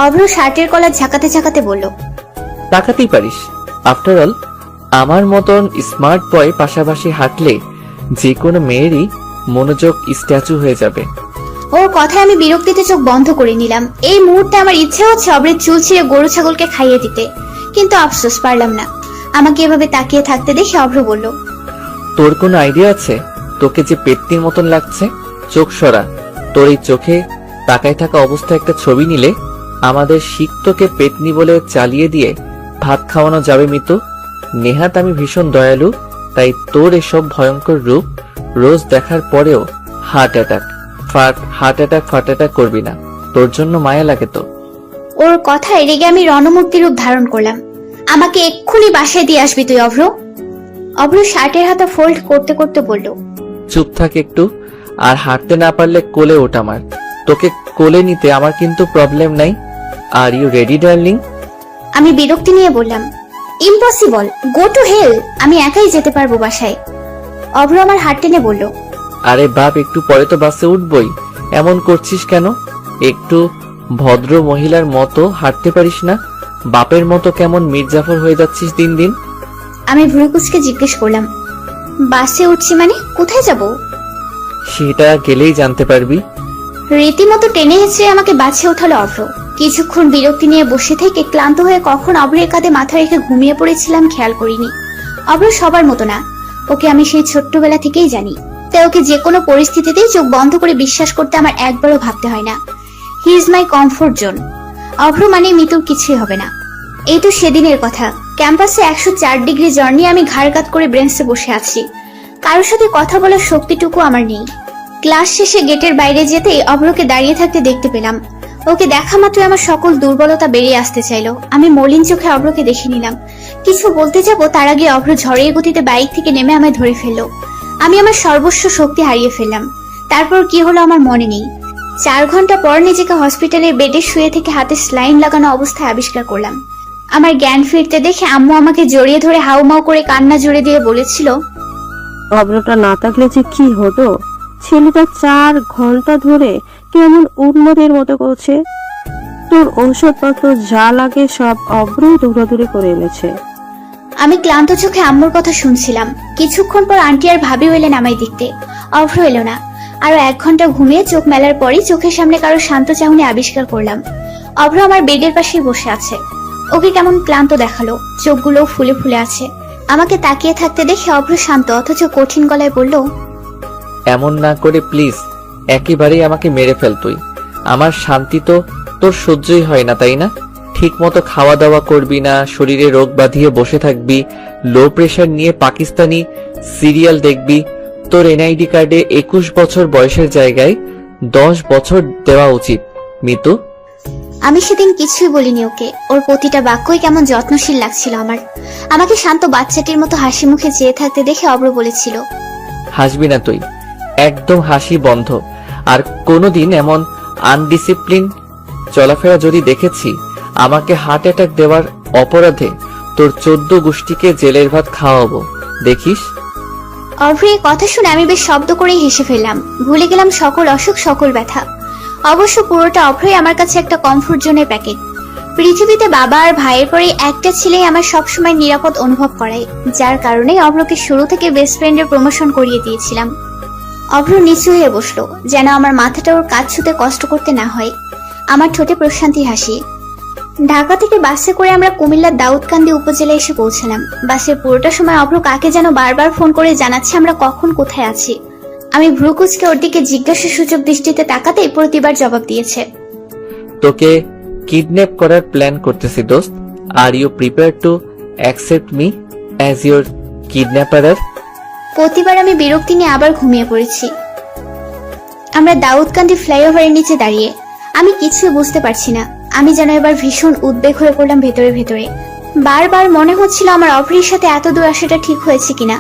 অভ্র শার্টের কলার ঝাঁকাতে ঝাঁকাতে বলল, তাকাতেই পারিস। আফটার অল আমার মতন স্মার্ট বয় পাশাপাশি হাঁটলে যে কোনো মেয়েরই মনোযোগ স্ট্যাচু হয়ে যাবে। ওর কথায় আমি বিরক্তিতে চোখ বন্ধ করে নিলাম। এই মুহূর্তে আমার ইচ্ছে হচ্ছে অভ্রের চুল ছিঁড়ে গরু ছাগলকে খাইয়ে দিতে, কিন্তু আফসোস পারলাম না। আমাকে এভাবে তাকিয়ে থাকতে দেখে অভ্র বলল, তোর কোনো আইডিয়া আছে তোকে যে পেত্নির মতন লাগছে? চোখ সরা। তোর এই চোখে তাকায় থাকা অবস্থায় একটা ছবি নিলে আমাদের শিক্ষককে পেতনি বলে চালিয়ে দিয়ে ভাত খাওয়ানো যাবে মিতু। নেহাত আমি ভীষণ দয়ালু, তাই তোর এসব ভয়ঙ্কর রূপ রোজ দেখার পরেও হার্ট অ্যাটাক করবি না। তোর জন্য মায়া লাগে তো। ওর কথায় রেগে আমি রণমূর্তি রূপ ধারণ করলাম। আমাকে এক্ষুনি বাসায় দিয়ে আসবি তুই অভ্র। অভ্র শার্টের হাতা ফোল্ড করতে করতে বলল, চুপ থাক একটু, আর হাঁটতে না পারলে কোলে ওঠ আমার। তোকে কোলে নিতে আমার কিন্তু প্রবলেম নাই। Are you ready darling? আমি বিরক্তি নিয়ে বললাম, ইম্পসিবল, গো টু হেল। আমি একাই যেতে পারবো বাসায়। অভ্র আমার হাত টেনে বলল, আরে বাপ, একটু পরে তো বাসে উঠবই, এমন করছিস কেন? একটু ভদ্র মহিলার মতো হাঁটতে পারিস না? বাপের মতো কেমন মির্জাফর হয়ে যাচ্ছিস দিন দিন। আমি ভ্রুকুচকে জিজ্ঞেস করলাম, বাসে উঠছি মানে? কোথায় যাব? সেটা গেলেই জানতে পারবি। রীতিমতো টেনে হেঁচড়ে আমাকে বাসে ওঠালো অভ্র। কিছুক্ষণ বিরক্তি নিয়ে বসে থেকে ক্লান্ত হয়ে কখন অভ্রের কাঁধে মাথা রেখে ঘুমিয়ে পড়েছিলাম খেয়াল করিনি। অভ্র সবার মতো না, ওকে আমি সেই ছোট্টবেলা থেকেই জানি, তাই ওকে যে কোনো পরিস্থিতিতেই চোখ বন্ধ করে বিশ্বাস করতে আমার একবারও ভাবতে হয় না। He is my comfort zone. Abhra মানে মিতুর কিছুই হবে না। এই তো সেদিনের কথা, ক্যাম্পাসে 104 ডিগ্রি জ্বর নিয়ে আমি ঘাড় কাত করে ব্রেঞ্চে বসে আছি। কারোর সাথে কথা বলার শক্তিটুকু আমার নেই। ক্লাস শেষে গেটের বাইরে যেতেই অভ্রকে দাঁড়িয়ে থাকতে দেখতে পেলাম। ওকে দেখা মাত্রই আমার সকল দুর্বলতা বেরিয়ে আসতে চাইলো। আমি মলিন চোখে অভ্রকে দেখে নিলাম। কিছু বলতে যাব তার আগে অভ্র ঝড়ের গতিতে বাইক থেকে নেমে আমায় ধরে ফেললো। আমি আমার সর্বস্ব শক্তি হারিয়ে ফেললাম। তারপর কি হলো আমার মনে নেই। 4 ঘন্টা পর নিজেকে হসপিটালের বেডে শুয়ে থেকে হাতে স্লাইন লাগানো অবস্থায় আবিষ্কার করলাম। আমার জ্ঞান ফিরতে দেখে আম্মু আমাকে জড়িয়ে ধরে হাউমাউ করে কান্না জুড়ে দিয়ে বলেছিল, অভ্রটা না থাকলে যে কি হতো। ছেলেটা 4 ঘন্টা ধরে কেমন উন্মাদের মতো করছে। তোর ঔষধপত্র যা লাগে সব অভ্রই দৌড়াদৌড়ি করে এনেছে। আমি ক্লান্ত চোখে আম্মুর কথা শুনছিলাম। কিছুক্ষণ পর আন্টি আর ভাবি এলেন আমায় দেখতে। অভ্র এলো না। আরো 1 ঘন্টা ঘুমিয়ে চোখ মেলার পরই চোখের সামনে কারো শান্ত চাহনি আবিষ্কার করলাম। অভ্র আমার বেডের পাশেই বসে আছে। ওকে কেমন ক্লান্ত দেখালো, চোখগুলো ফুলে ফুলে আছে। আমাকে তাকিয়ে থাকতে দেখে অভ্র শান্ত অথচ কঠিন গলায় বলল, এমন না করে প্লিজ, একেবারেই আমাকে মেরে ফেল তুই। আমার শান্তি তো তোর সহ্যই হয় না, তাই না? ঠিক মতো খাওয়া দাওয়া করবি না, শরীরে রোগ বাঁধিয়ে বসে থাকবি, লো প্রেশার নিয়ে পাকিস্তানি সিরিয়াল দেখবি। তোর এনআইডি কার্ডে 21 বছর বয়সের জায়গায় 10 বছর দেওয়া উচিত মিতু। আমি সেদিন কিছুই বলিনি ওকে। ওর প্রতিটা বাক্যই কেমন যত্নশীল লাগছিল আমার। আমাকে শান্ত বাচ্চাটির মতো হাসি মুখে চেয়ে থাকতে দেখে অভ্র বলেছিল, হাসবি না তুই, একদম হাসি বন্ধ। আর কোনোদিন এমন আনডিসিপ্লিন চলাফেরা যদি দেখেছি, আমাকে হার্ট অ্যাটাক দেওয়ার অপরাধে তোর 14 গোষ্ঠীকে জেলের ভাত খাওয়াবো, দেখিস। অভ্র এই কথা শুনে আমি বেশ শব্দ করেই হেসে ফেললাম। ভুলে গেলাম সকল অসুখ সকল ব্যথা। অবশ্য পুরোটা অভ্রই আমার কাছে একটা কমফোর্ট জোনের প্যাকেট। পৃথিবীতে বাবা আর ভাইয়ের পরে একটা ছেলেই আমার সবসময় নিরাপদ অনুভব করায়, যার কারণে অভ্রকে শুরু থেকে বেস্ট ফ্রেন্ডের প্রমোশন করিয়ে দিয়েছিলাম। অভ্র নিচু হয়ে বসলো, যেন আমার মাথাটা ওর কাজ ছুতে কষ্ট করতে না হয়। আমার ঠোঁটে প্রশান্তি হাসি। ঢাকা থেকে বাসে করে আমরা কুমিল্লার দাউদকান্দি উপজেলায় এসে পৌঁছালাম। বাসের পুরোটা সময় অভ্র কাকে যেন বারবার ফোন করে জানাচ্ছে আমরা কখন কোথায় আছি। আমি ভ্রুকুচকে ওর দিকে জিজ্ঞাসা সূচক দৃষ্টিতে তাকাতেই প্রতিবার জবাব দিয়েছে, তোকে কিডন্যাপ করার প্ল্যান করতেছি দোস্ত। Are you prepare to accept me as your কিডন্যাপারার? প্রতিবার আমি বিরক্তি নিয়ে আবার ঘুমিয়ে পড়েছি। আমরা দাউদকান্দি ফ্লাইওভারের নিচে দাঁড়িয়ে। আমি কিছুই বুঝতে পারছি না। আমি যেন এবার ভীষণ উদ্বেগ হয়ে পড়লাম ভেতরে ভেতরে। বারবার মনে হচ্ছিল আমার অভ্রের সাথে এত দূর আসাটা ঠিক হয়েছে কিনা।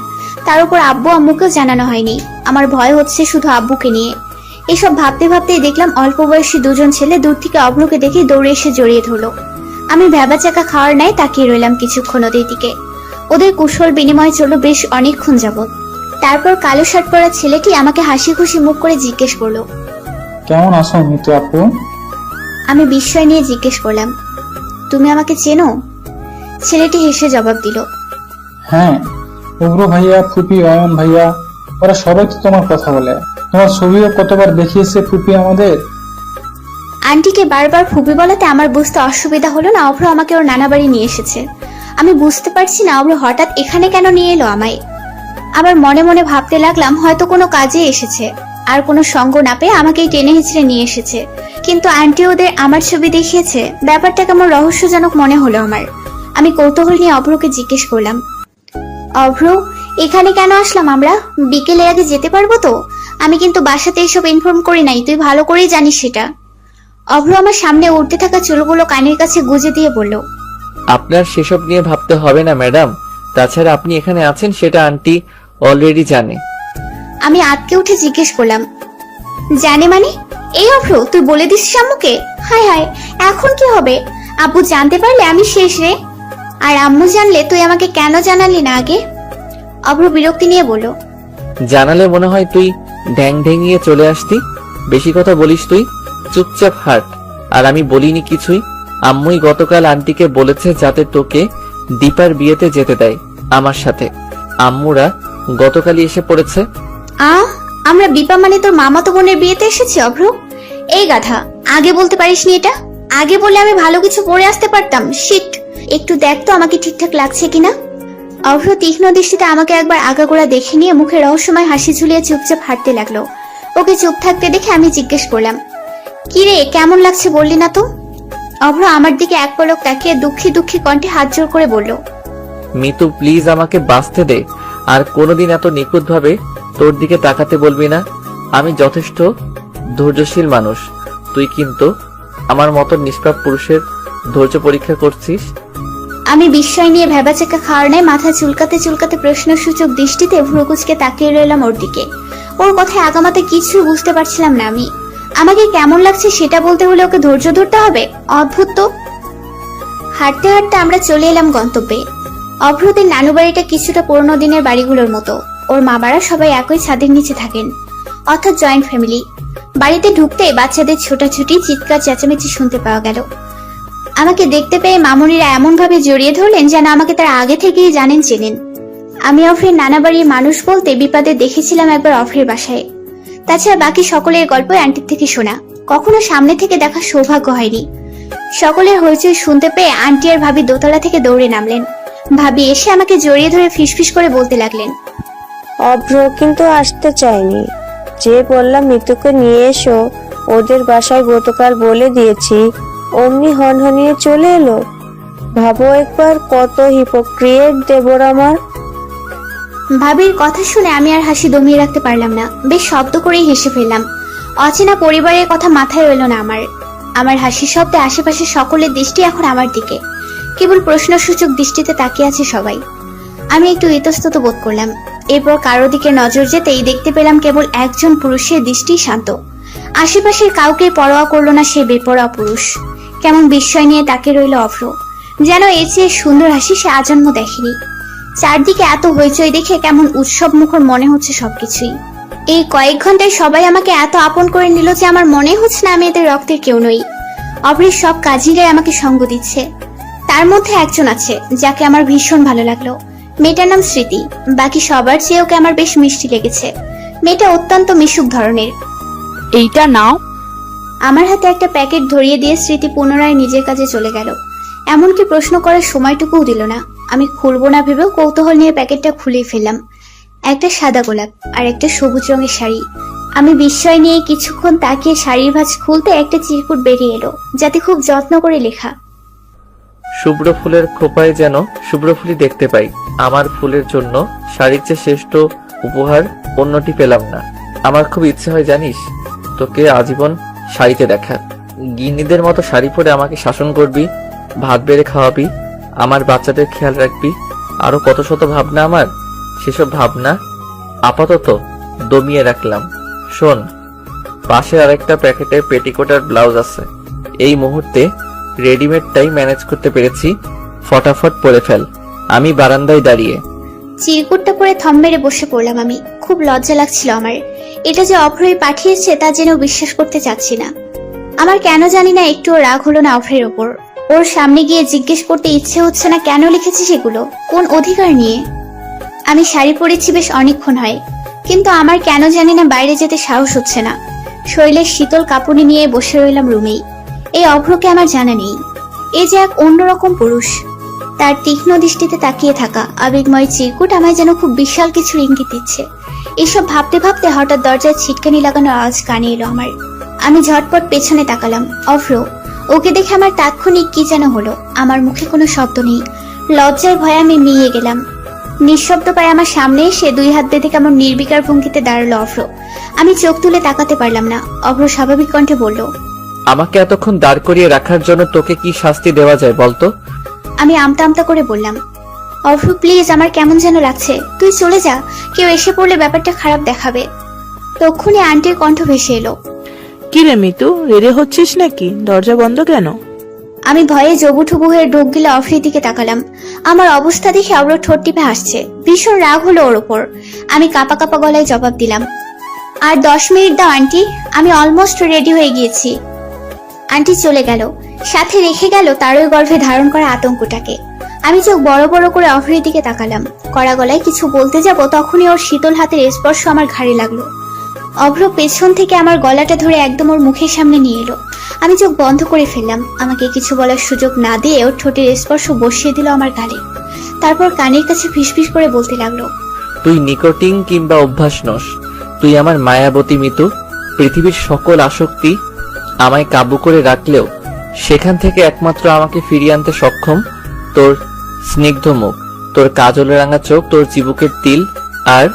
তার উপর আব্বু আম্মুকেও জানানো হয়নি। আমার ভয় হচ্ছে শুধু আব্বুকে নিয়ে। এসব ভাবতে ভাবতেই দেখলাম অল্প বয়সী 2জন ছেলে দূর থেকে অভ্রকে দেখে দৌড়ে এসে জড়িয়ে ধরলো। আমি ভ্যাবাচাকা খাওয়ার নাই তাকিয়ে রইলাম কিছুক্ষণ ওদের দিকে। ওদের কুশল বিনিময় চলল বেশ অনেকক্ষণ যাবত। তারপর কালো শার্ট পরা ছেলেটি আমাকে হাসি খুশি মুখ করে জিজ্ঞেস করলো, কেমন আছো মিতু আপু? আমি বিস্ময় নিয়ে জিজ্ঞেস করলাম, তুমি আমাকে চেনো? ছেলেটি হেসে জবাব দিল, হ্যাঁ, উগ্র ভাইয়া, ফুপি, অয়ন ভাইয়া, ওরা সবাই তো তোমার কথা বলে। তোমার ছবিও কতবার দেখিয়েছে ফুপি আমাদের। আন্টিকে বারবার ফুপি বলাতে আমার বুঝতে অসুবিধা হলো না অভ্র আমাকে ওর নানা বাড়ি নিয়ে এসেছে। আমি বুঝতে পারছি না অভ্র হঠাৎ এখানে কেন নিয়ে এলো আমায়। আবার মনে মনে ভাবতে লাগলাম হয়তো কোনো কাজে এসেছে, আর কোনো সঙ্গ না পেয়ে আমাকেই টেনে হিঁচড়ে নিয়ে এসেছে। কিন্তু আন্টি ওদের আমার ছবি দেখিয়েছে, ব্যাপারটা কেমন রহস্যজনক মনে হলো আমার। আমি কৌতূহল নিয়ে অভ্রকে জিজ্ঞেস করলাম, অভ্র এখানে কেন আসলাম আমরা? বিকেলে আগে যেতে পারবো তো? আমি কিন্তু বাসাতে এসব ইনফর্ম করি নাই, তুই ভালো করেই জানিস সেটা। অভ্র আমার সামনে উঠতে থাকা চুলগুলো কানের কাছে গুজে দিয়ে বলল, আপনার সেসব নিয়ে ভাবতে হবে না ম্যাডাম। তাছাড়া আপনি এখানে আছেন সেটা আন্টি অলরেডি জানে। আমি আটকে উঠে জিজ্ঞেস করলাম, জানে মানে? এই অভ্র তুই বলে দিস আম্মুকে? হায় হায়, এখন কি হবে? আব্বু জানতে পারলে আমি শেষ রে। আর আম্মু জানলে তুই আমাকে কেন জানালি না আগে? অভ্র বিরক্তি নিয়ে বলল, জানালে মনে হয় তুই ঢ্যাং ঢেঙিয়ে চলে আসতি। বেশি কথা বলিস তুই, চুপচাপ হাট। আর আমি বলিনি কিছুই। আম্মুই গতকাল আন্টিকে বলেছে যাতে তোকে দীপার বিয়েতে যেতে দেয় আমার সাথে। আম্মুরা গতকালই এসে পড়েছে। আমরা বিপা মানে তোর মামাতো বোনের বিয়েতে এসেছি অভ্র? এই গাধা, আগে বলতে পারিসনি এটা? আগে বললে আমি ভালো কিছু পরে আসতে পারতাম। শিট, একটু দেখ তো আমাকে ঠিকঠাক লাগছে কিনা। অভ্র তীক্ষ্ণ দৃষ্টিতে আমাকে একবার আগাগোড়া দেখে নিয়ে মুখে রহস্যময় হাসি ঝুলিয়ে চুপচাপ হাঁটতে লাগলো। ওকে চুপ থাকতে দেখে আমি জিজ্ঞেস করলাম, কি রে, কেমন লাগছে বললি না তো? অভ্র আমার দিকে এক পলক তাকিয়ে দুঃখী দুঃখী কণ্ঠে হাত জোর করে বলল, মিতু প্লিজ আমাকে বাঁচতে দে, আর কোনোদিন এত নিখুঁতভাবে তোর দিকে তাকাতে বলবি না। আমি যথেষ্ট ধৈর্যশীল মানুষ, তুই কিন্তু আমার মতো নিষ্পাপ পুরুষের ধৈর্য পরীক্ষা করছিস। আমি বিস্ময় নিয়ে ভেবাচেকা খাওয়ার নেয় মাথা চুলকাতে চুলকাতে প্রশ্নসূচক দৃষ্টিতে ভ্রুকুচকে তাকিয়ে রইলাম ওর দিকে। ওর কথায় আগামাতে কিছু বুঝতে পারছিলাম না আমি। আমাকে কেমন লাগছে সেটা বলতে হলে ওকে ধৈর্য ধরতে হবে? অদ্ভুত তো। হাঁটতে হাঁটতে আমরা চলে এলাম গন্তব্যে। অভ্রদের নানু বাড়িটা কিছুটা পুরোনো দিনের বাড়িগুলোর মতো। ওর মা বাবা সবাই একই ছাদের নিচে থাকেন, অর্থাৎ জয়েন্ট ফ্যামিলি। বাড়িতে ঢুকতে বাচ্চাদের ছোটাছুটি, চিৎকার চেঁচামেচি শুনতে পাওয়া গেল। আমাকে দেখতে পেয়ে মামুনিরা এমন ভাবে জড়িয়ে ধরলেন যেন আমাকে তারা আগে থেকেই জানেন, চেনেন। আমি অফ্রের নানা বাড়ির মানুষ বলতে বিপাদে দেখেছিলাম একবার অফ্রের বাসায়। তাছাড়া বাকি সকলের গল্প আন্টির থেকে শোনা, কখনো সামনে থেকে দেখার সৌভাগ্য হয়নি। সকলের হইচই শুনতে পেয়ে আন্টি আর ভাবি দোতলা থেকে দৌড়ে নামলেন। ভাবি এসে আমাকে জড়িয়ে ধরে ফিসফিস করে বলতে লাগলেন, অভ্র কিন্তু আসতে চায়নি। যে বললাম মিতুকে নিয়ে এসো, ওদের বাসায় গতকাল বলে দিয়েছি, অমনি হনহনিয়ে চলে এলো। ভাবো একবার কত হিপোক্রিয়েট দেবর আমার। ভাবির কথা শুনে আমি আর হাসি দমিয়ে রাখতে পারলাম না, বেশ শব্দ করেই হেসে ফেললাম। অচেনা পরিবারের কথা মাথায় এলো না আমার হাসির শব্দে আশেপাশে সকলের দৃষ্টি এখন আমার দিকে। কেবল প্রশ্নসূচক দৃষ্টিতে তাকিয়ে আছে সবাই। আমি একটু ইতস্তত বোধ করলাম। এরপর কারো দিকে নজর যেতেই দেখতে পেলাম কেবল একজন পুরুষের দৃষ্টি শান্ত। আশেপাশের কাউকে পরোয়া করলো না সে বেপরোয়া পুরুষ। কেমন বিস্ময় নিয়ে তাকিয়ে রইল অভ্র, যেন এর চেয়ে সুন্দর হাসি সে আজন্ম দেখেনি। চারদিকে এত হইচই দেখে কেমন উৎসব মুখর মনে হচ্ছে সবকিছুই। এই কয়েক ঘন্টায় সবাই আমাকে এত আপন করে নিল যে আমার মনে হচ্ছে না আমি এদের রক্তের কেউ নই। অভ্রের সব কাজিরাই আমাকে সঙ্গ দিচ্ছে। তার মধ্যে একজন আছে যাকে আমার ভীষণ ভালো লাগলো। মেয়েটার নাম স্মৃতি। বাকি সবার চেয়ে ওকে আমার বেশ মিষ্টি লেগেছে। মেয়েটা অত্যন্ত মিশুক ধরনের। এইটা নাও। আমার হাতে একটা প্যাকেট ধরিয়ে দিয়ে স্মৃতি পুনরায় নিজের কাজে চলে গেল। এমনকি প্রশ্ন করার সময়টুকুও দিল না। আমি খুলবো না ভেবেও কৌতূহল নিয়ে প্যাকেটটা খুলে ফেললাম। একটা সাদা গোলাপ আর একটা সবুজ রঙের শাড়ি। আমি বিস্ময় নিয়ে কিছুক্ষণ তাকিয়ে শাড়ির ভাঁজ খুলতে একটা চিরকুট বেরিয়ে এলো, যাতে খুব যত্ন করে লেখা, শুভ্র ফুলের খোপায় যেন শুভ্র ফুলই দেখতে পাই। আমার ফুলের জন্য শাড়ির চেয়ে শ্রেষ্ঠ উপহার অন্যটি পেলাম না। আমার খুব ইচ্ছে হয় জানিস, তোকে আজীবন শাড়িতে দেখা। গিন্নিদের মতো শাড়ি পরে আমাকে শাসন করবি, ভাত বেড়ে খাওয়াবি, আমার বাচ্চাদের খেয়াল রাখবি। আরো কত শত ভাবনা আমার। সেসব ভাবনা আপাতত দমিয়ে রাখলাম। শোন, পাশে আরেকটা প্যাকেটে পেটিকোট আর ব্লাউজ আছে। এই মুহূর্তে রেডিমেডটাই ম্যানেজ করতে পেরেছি, ফটাফট পরে ফেল। আমি বারান্দায় দাঁড়িয়ে চিরকুটটা পরে থম মেরে বসে পড়লাম। আমি খুব লজ্জা লাগছিল আমার। এটা যে অভ্রই পাঠিয়েছে তা জেনেও বিশ্বাস করতে চাচ্ছি না। আমার কেন জানি না একটুও রাগ হলো না অভ্রের ওপর। ওর সামনে গিয়ে জিজ্ঞেস করতে ইচ্ছে হচ্ছে না কেন লিখেছে সেগুলো, কোন অধিকার নিয়ে। আমি শাড়ি পরেছি বেশ অনেকক্ষণ হয়, কিন্তু আমার কেন জানি না বাইরে যেতে সাহস হচ্ছে না। শরীরের শীতল কাঁপুনি নিয়ে বসে রইলাম রুমেই। এই অভ্রকে আমার জানা নেই। এ যে এক অন্যরকম পুরুষ। তার তীক্ষ্ণ দৃষ্টিতে তাকিয়ে থাকা আবেগময় চিরকুট আমায় যেন খুব বিশাল কিছু ইঙ্গিত দিচ্ছে। এসব ভাবতে ভাবতে হঠাৎ দরজায় ছিটকানি লাগানোর আওয়াজ কানে এলো আমার। আমি ঝটপট পেছনে তাকালাম। অভ্র। ওকে দেখে আমার তাৎক্ষণিক কি যেন হলো। আমার মুখে কোনো শব্দ নেই। লজ্জায় ভয়ে আমি মিয়ে গেলাম। নিঃশব্দ পায়ে আমার সামনে এসে দুই হাত বেঁধে কেমন নির্বিকার ভঙ্গিতে দাঁড়ালো অভ্র। আমি চোখ তুলে তাকাতে পারলাম না। অভ্র স্বাভাবিক কণ্ঠে বলল, আমাকে এতক্ষণ দাঁড় করিয়ে রাখার জন্য তোকে কি শাস্তি দেওয়া যায় বলতো? আমি আমতা আমতা করে বললাম, অভ্র প্লিজ, আমার কেমন যেন লাগছে, তুই চলে যা। কেউ এসে পড়লে ব্যাপারটা খারাপ দেখাবে। তখনই আন্টির কণ্ঠ ভেসে এলো, কি রে মিতু, রেডি হচ্ছিস নাকি? দরজা বন্ধ কেন? আমি ভয়ে জবুঠুবু হয়ে ঢোক গিলে অফ্রির দিকে তাকালাম। আমার অবস্থা দেখে অব্র ঠোঁট টিপে হাসছে। ভীষণ রাগ হলো ওর ওপর। আমি কাঁপা কাঁপা গলায় জবাব দিলাম, আর 10 মিনিট দাও আন্টি, আমি অলমোস্ট রেডি হয়ে গিয়েছি। আন্টি চলে গেল, সাথে রেখে গেল তারই গর্ভে ধারণ করা আতঙ্কটাকে। আমি চোখ বড় বড় করে অফ্রির দিকে তাকালাম। কড়া গলায় কিছু বলতে যাব তখনই ওর শীতল হাতের স্পর্শ আমার ঘাড়ে লাগলো। অভ্র পেছন থেকে আমার গলাটা ধরে একদম ওর মুখের সামনে নিয়ে এলো। আমি চোখ বন্ধ করে ফেললাম। আমাকে কিছু বলার সুযোগ না দিয়ে ওর ঠোঁটের স্পর্শ বসিয়ে দিল আমার গালে। তারপর কানের কাছে ফিসফিস করে বলতে লাগলো, তুই নিকোটিন কিংবা অভ্যাস নস, তুই আমার মায়াবতী মিতু। পৃথিবীর সকল আসক্তি আমায় কাবু করে রাখলেও সেখান থেকে একমাত্র আমাকে ফিরিয়ে আনতে সক্ষম তোর স্নিগ্ধ মুখ, তোর কাজল রাঙা চোখ, তোর চিবুকের তিল। আর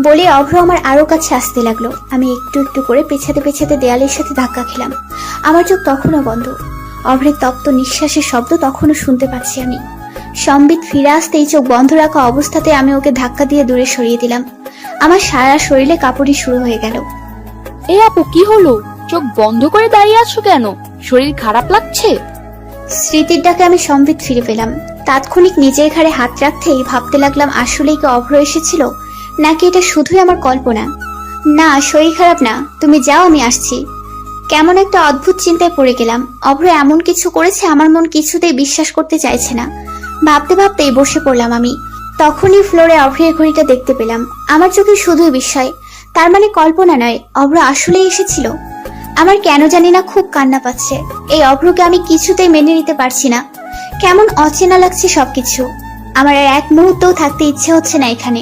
বলে অভ্র আমার আরো কাছে আসতে লাগলো। আমি একটু একটু করে পেছাতে পেছাতে দেয়ালের সাথে ধাক্কা খেলাম। আমার চোখ তখনও বন্ধ। অভ্রের তপ্ত নিঃশ্বাসের শব্দ তখনও শুনতে পাচ্ছি আমি। সম্বিত ফিরে আসতেই চোখ বন্ধ রাখা অবস্থাতে আমি ওকে ধাক্কা দিয়ে দূরে সরিয়ে দিলাম। আমার সারা শরীরে কাঁপুনি শুরু হয়ে গেল। এ আপু, কি হলো? চোখ বন্ধ করে দাঁড়িয়ে আছো কেন? শরীর খারাপ লাগছে? স্মৃতির ডাকে আমি সম্বিত ফিরে পেলাম। তাৎক্ষণিক নিজের ঘাড়ে হাত রাখতেই ভাবতে লাগলাম, আসলেই কি অভ্র এসেছিল, নাকি এটা শুধুই আমার কল্পনা? না, শরীর খারাপ না, তুমি যাও, আমি আসছি। কেমন একটা অদ্ভুত চিন্তায় পড়ে গেলাম। অভ্র এমন কিছু করেছে আমার মন কিছুতেই বিশ্বাস করতে চাইছে না। ভাবতে ভাবতেই বসে পড়লাম আমি। তখনই ফ্লোরে অভ্রের ঘড়িটা দেখতে পেলাম। আমার চোখে শুধুই বিস্ময়। তার মানে কল্পনা নয়, অভ্র আসলেই এসেছিল। আমার কেন জানি না খুব কান্না পাচ্ছে। এই অভ্রকে আমি কিছুতেই মেনে নিতে পারছি না। কেমন অচেনা লাগছে সবকিছু। আমার আর এক মুহূর্তও থাকতে ইচ্ছে হচ্ছে না এখানে।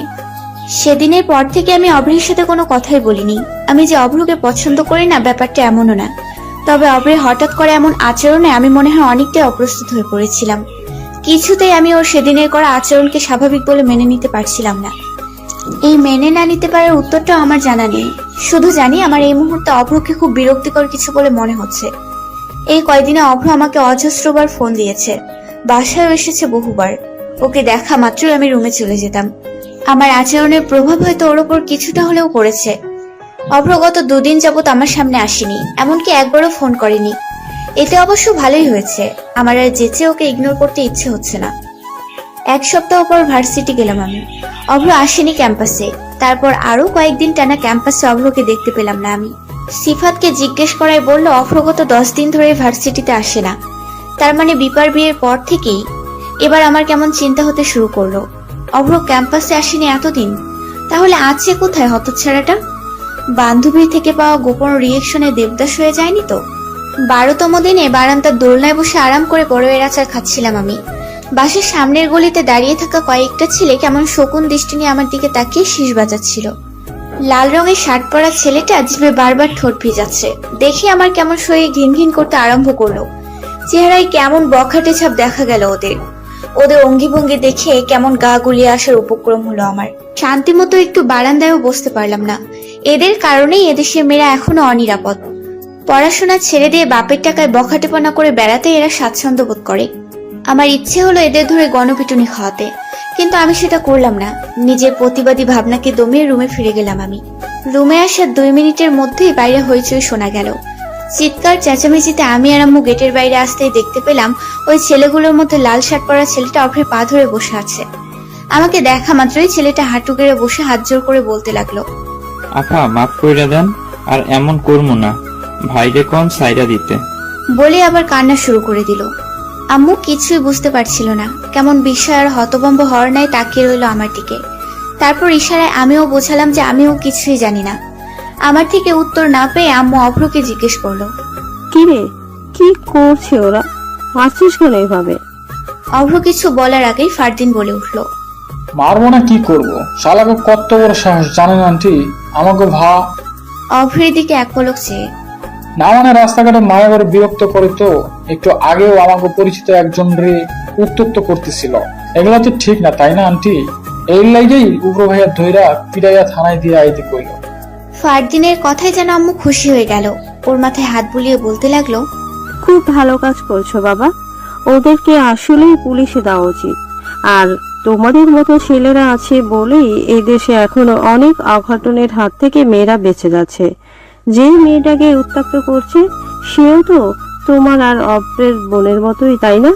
সেদিনের পর থেকে আমি অভ্রের সাথে কোনো কথাই বলিনি। আমি যে অভ্রকে পছন্দ করি না ব্যাপারটা এমনও না, তবে অভ্রের হঠাৎ করে এমন আচরণে আমি মনে হয় অনেকটাই অপ্রস্তুত হয়ে পড়েছিলাম। কিছুতেই আমি ওর সেদিনের করা আচরণকে স্বাভাবিক বলে মেনে নিতে পারছিলাম না। এই মেনে না নিতে পারার উত্তরটাও আমার জানা নেই। শুধু জানি আমার এই মুহূর্তে অভ্রকে খুব বিরক্তিকর কিছু বলে মনে হচ্ছে। এই কয়দিনে অভ্র আমাকে অজস্রবার ফোন দিয়েছে, বাসায় এসেছে বহুবার। ওকে দেখা মাত্রই আমি রুমে চলে যেতাম। আমার আচরণের প্রভাব হয়তো ওর ওপর কিছুটা হলেও পড়েছে। অভ্র গত 2 দিন যাবত আমার সামনে আসেনি, এমনকি একবারও ফোন করেনি। এতে অবশ্য ভালোই হয়েছে। আমার আর যেচে ওকে ইগনোর করতে ইচ্ছে হচ্ছে না। 1 সপ্তাহ পর ভার্সিটি গেলাম আমি। অভ্র আসেনি ক্যাম্পাসে। তারপর আরো কয়েকদিন টানা ক্যাম্পাসে অভ্রকে দেখতে পেলাম না আমি। সিফাতকে জিজ্ঞেস করায় বলল অভ্র গত 10 দিন ধরে ভার্সিটিতে আসে না। তার মানে বিপার বিয়ের পর থেকেই। এবার আমার কেমন চিন্তা হতে শুরু করলো। অভ্র ক্যাম্পাসে আসেনি এতদিন, তাহলে আছে কোথায় হতচ্ছাড়াটা? বান্ধবীর থেকে পাওয়া গোপন রিয়েকশনে দেবদাস হয়ে যায়নি তো? 12তম দিনে বারান্দার দোলনায় বসে আরাম করে বড়ের আচার খাচ্ছিলাম আমি। বাসের সামনের গলিতে দাঁড়িয়ে থাকা কয়েকটা ছেলে কেমন শকুন দৃষ্টি নিয়ে আমার দিকে তাকিয়ে শীষ বাজাচ্ছিল। লাল রঙের শার্ট পরা ছেলেটা জিভে বারবার ঠোঁট ভিজাচ্ছে দেখে আমার কেমন শরীর ঘিন ঘিন করতে আরম্ভ করলো। চেহারায় কেমন বখাটে ছাপ দেখা গেল ওদের অঙ্গি ভঙ্গি দেখে কেমন গা গুলিয়ে আসার উপক্রম হলো আমার। শান্তি মতো একটু বারান্দায়ও বসতে পারলাম না। এদের কারণেই এদেশের মেয়েরা এখনো অনিরাপদ। পড়াশোনা ছেড়ে দিয়ে বাপের টাকায় বখাটেপনা করে বেড়াতে এরা স্বাচ্ছন্দ্য বোধ করে। আমার ইচ্ছে হলো এদের ধরে গণপিটুনি খাওয়াতে, কিন্তু আমি সেটা করলাম না। নিজের প্রতিবাদী ভাবনাকে দমিয়ে রুমে ফিরে গেলাম আমি। রুমে আসার 2 মিনিটের মধ্যেই বাইরে হইচই শোনা গেল। চিৎকার চেঁচামেচিতে আমি আর আম্মু গেটের বাইরে আসতেই দেখতে পেলাম ওই ছেলেগুলোর মধ্যে লাল শার্ট পরা ছেলেটা অভ্রের পা ধরে বসে আছে। আমাকে দেখা মাত্রই ছেলেটা হাঁটু গেড়ে বসে হাত জোর করে বলতে লাগলো, আপা মাফ কইরা দেন, আর এমন করবো না, ভাইরে কোন সাইরা দিতে। বলে আবার কান্না শুরু করে দিল। আম্মু কিছুই বুঝতে পারছিল না, কেমন বিস্ময় আর হতভম্ব হওয়ার নাই তাকিয়ে রইল আমার দিকে। তারপর ইশারায় আমিও বোঝালাম যে আমিও কিছুই জানি না। আমার থেকে উত্তর না পেয়ে আম্মু অভ্রকে জিজ্ঞেস করলো, কি রে, কি করছে ওরা? মারছিস কেন এভাবে? অভ্র কিছু বলার আগেই ফারদিন বলে উঠলো, মারবো না কি করবো, শালাকে কত বড় সাহস জানেন আন্টি আমাকে অভ্রের দিকে এক পলক চেয়ে। না মানে রাস্তাঘাটে মায়া করে বিরক্ত করে তো। একটু আগেও আমাকে পরিচিত একজন রে উত্তপ্ত করতেছিল। এগুলা তো ঠিক না, তাই না আন্টি? এই লাইগেই উগ্র ভাইয়া ধৈরা পিড়াইয়া থানায় দিয়ে আইতে কইল। ফারদিনের কথায় যেন আম্মু খুশি হয়ে গেল। ওর মাথায় হাত বুলিয়ে বলতে লাগলো, খুব ভালো কাজ করছো বাবা, ওদেরকে আসলেই পুলিশে দেওয়া উচিত। আর তোমাদের মতো ছেলেরা আছে বলেই এই দেশে এখনো অনেক অঘটনের হাত থেকে মেয়েরা বেঁচে যাচ্ছে। যে মেয়েটাকে উত্ত্যক্ত করছে সেও তো তোমার আর অভ্রের বোনের মতোই, তাই না?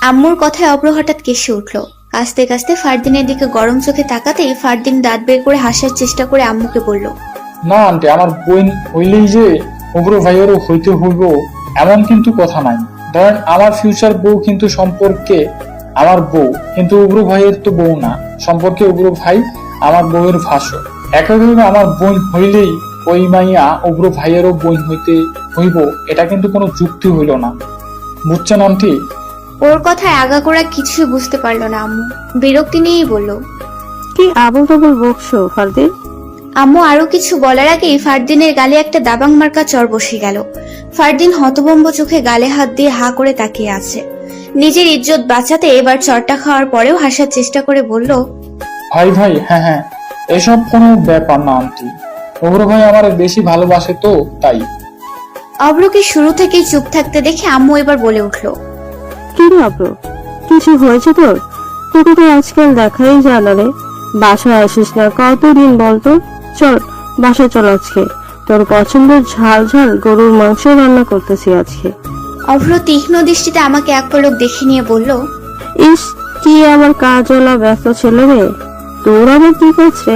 আম্মুর কথায় অভ্র হঠাৎ কেসে উঠলো। কাস্তে কাস্তে ফারদিনের দিকে গরম চোখে তাকাতেই ফারদিন দাঁত বের করে হাসার চেষ্টা করে আম্মুকে বলল, না আন্টি, আমার বোন হইলেই যে উগ্র ভাইয়েরও হইতে হইব এমন কিন্তু কথা নাই। ধরেন আমার ফিউচার বউ কিন্তু সম্পর্কে আমার বউ, কিন্তু উগ্র ভাইয়ের তো বউ না। সম্পর্কে উগ্র ভাই আমার বউয়ের ভাসুর। একইভাবে আমার বোন হইলেই ওই মাইয়া উগ্র ভাইয়েরও বোন হইতে হইব, এটা কিন্তু কোনো যুক্তি হইল না। বুঝছেন আন্টি? ওর কথায় আগাগোড়া কিছুই বুঝতে পারলো না আম্মু। বিরক্তি নিয়েই বলল, কি আবল তাবল বকছো ফারদিন? আম্মু আরো কিছু বলার আগেই ফারদিনের গালে একটা দাবাং মার্কা চর বসে গেল। ফারদিন হতভম্ব চোখে গালে হাত দিয়ে হা করে তাকিয়ে আছে। নিজের ইজ্জত বাঁচাতে এবার চরটা খাওয়ার পরেও হাসার চেষ্টা করে বলল, ভাই ভাই, হ্যাঁ হ্যাঁ, এসব কোনো ব্যাপার না আন্টি। উগ্র ভাই আমার বেশি ভালোবাসে তো তাই। অব্রকে শুরু থেকেই চুপ থাকতে দেখে আম্মু এবার বলে উঠল, কি রে অব্র, কিছু হয়েছে তোর? তোকে তো আজকাল দেখাই যায় না রে। বাসায় আসিস না কতদিন বলতো? চল বাসায় চল, আজকে তোর পছন্দের ঝাল ঝাল গরুর মাংস রান্না করতেছি আজকে। অভ্র তীক্ষ্ণ দৃষ্টিতে আমাকে এক পলক দেখে নিয়ে বলল, ইস, কি আমার কাজওয়ালা ব্যস্ত ছেলে রে। তোর আবার কি করছে?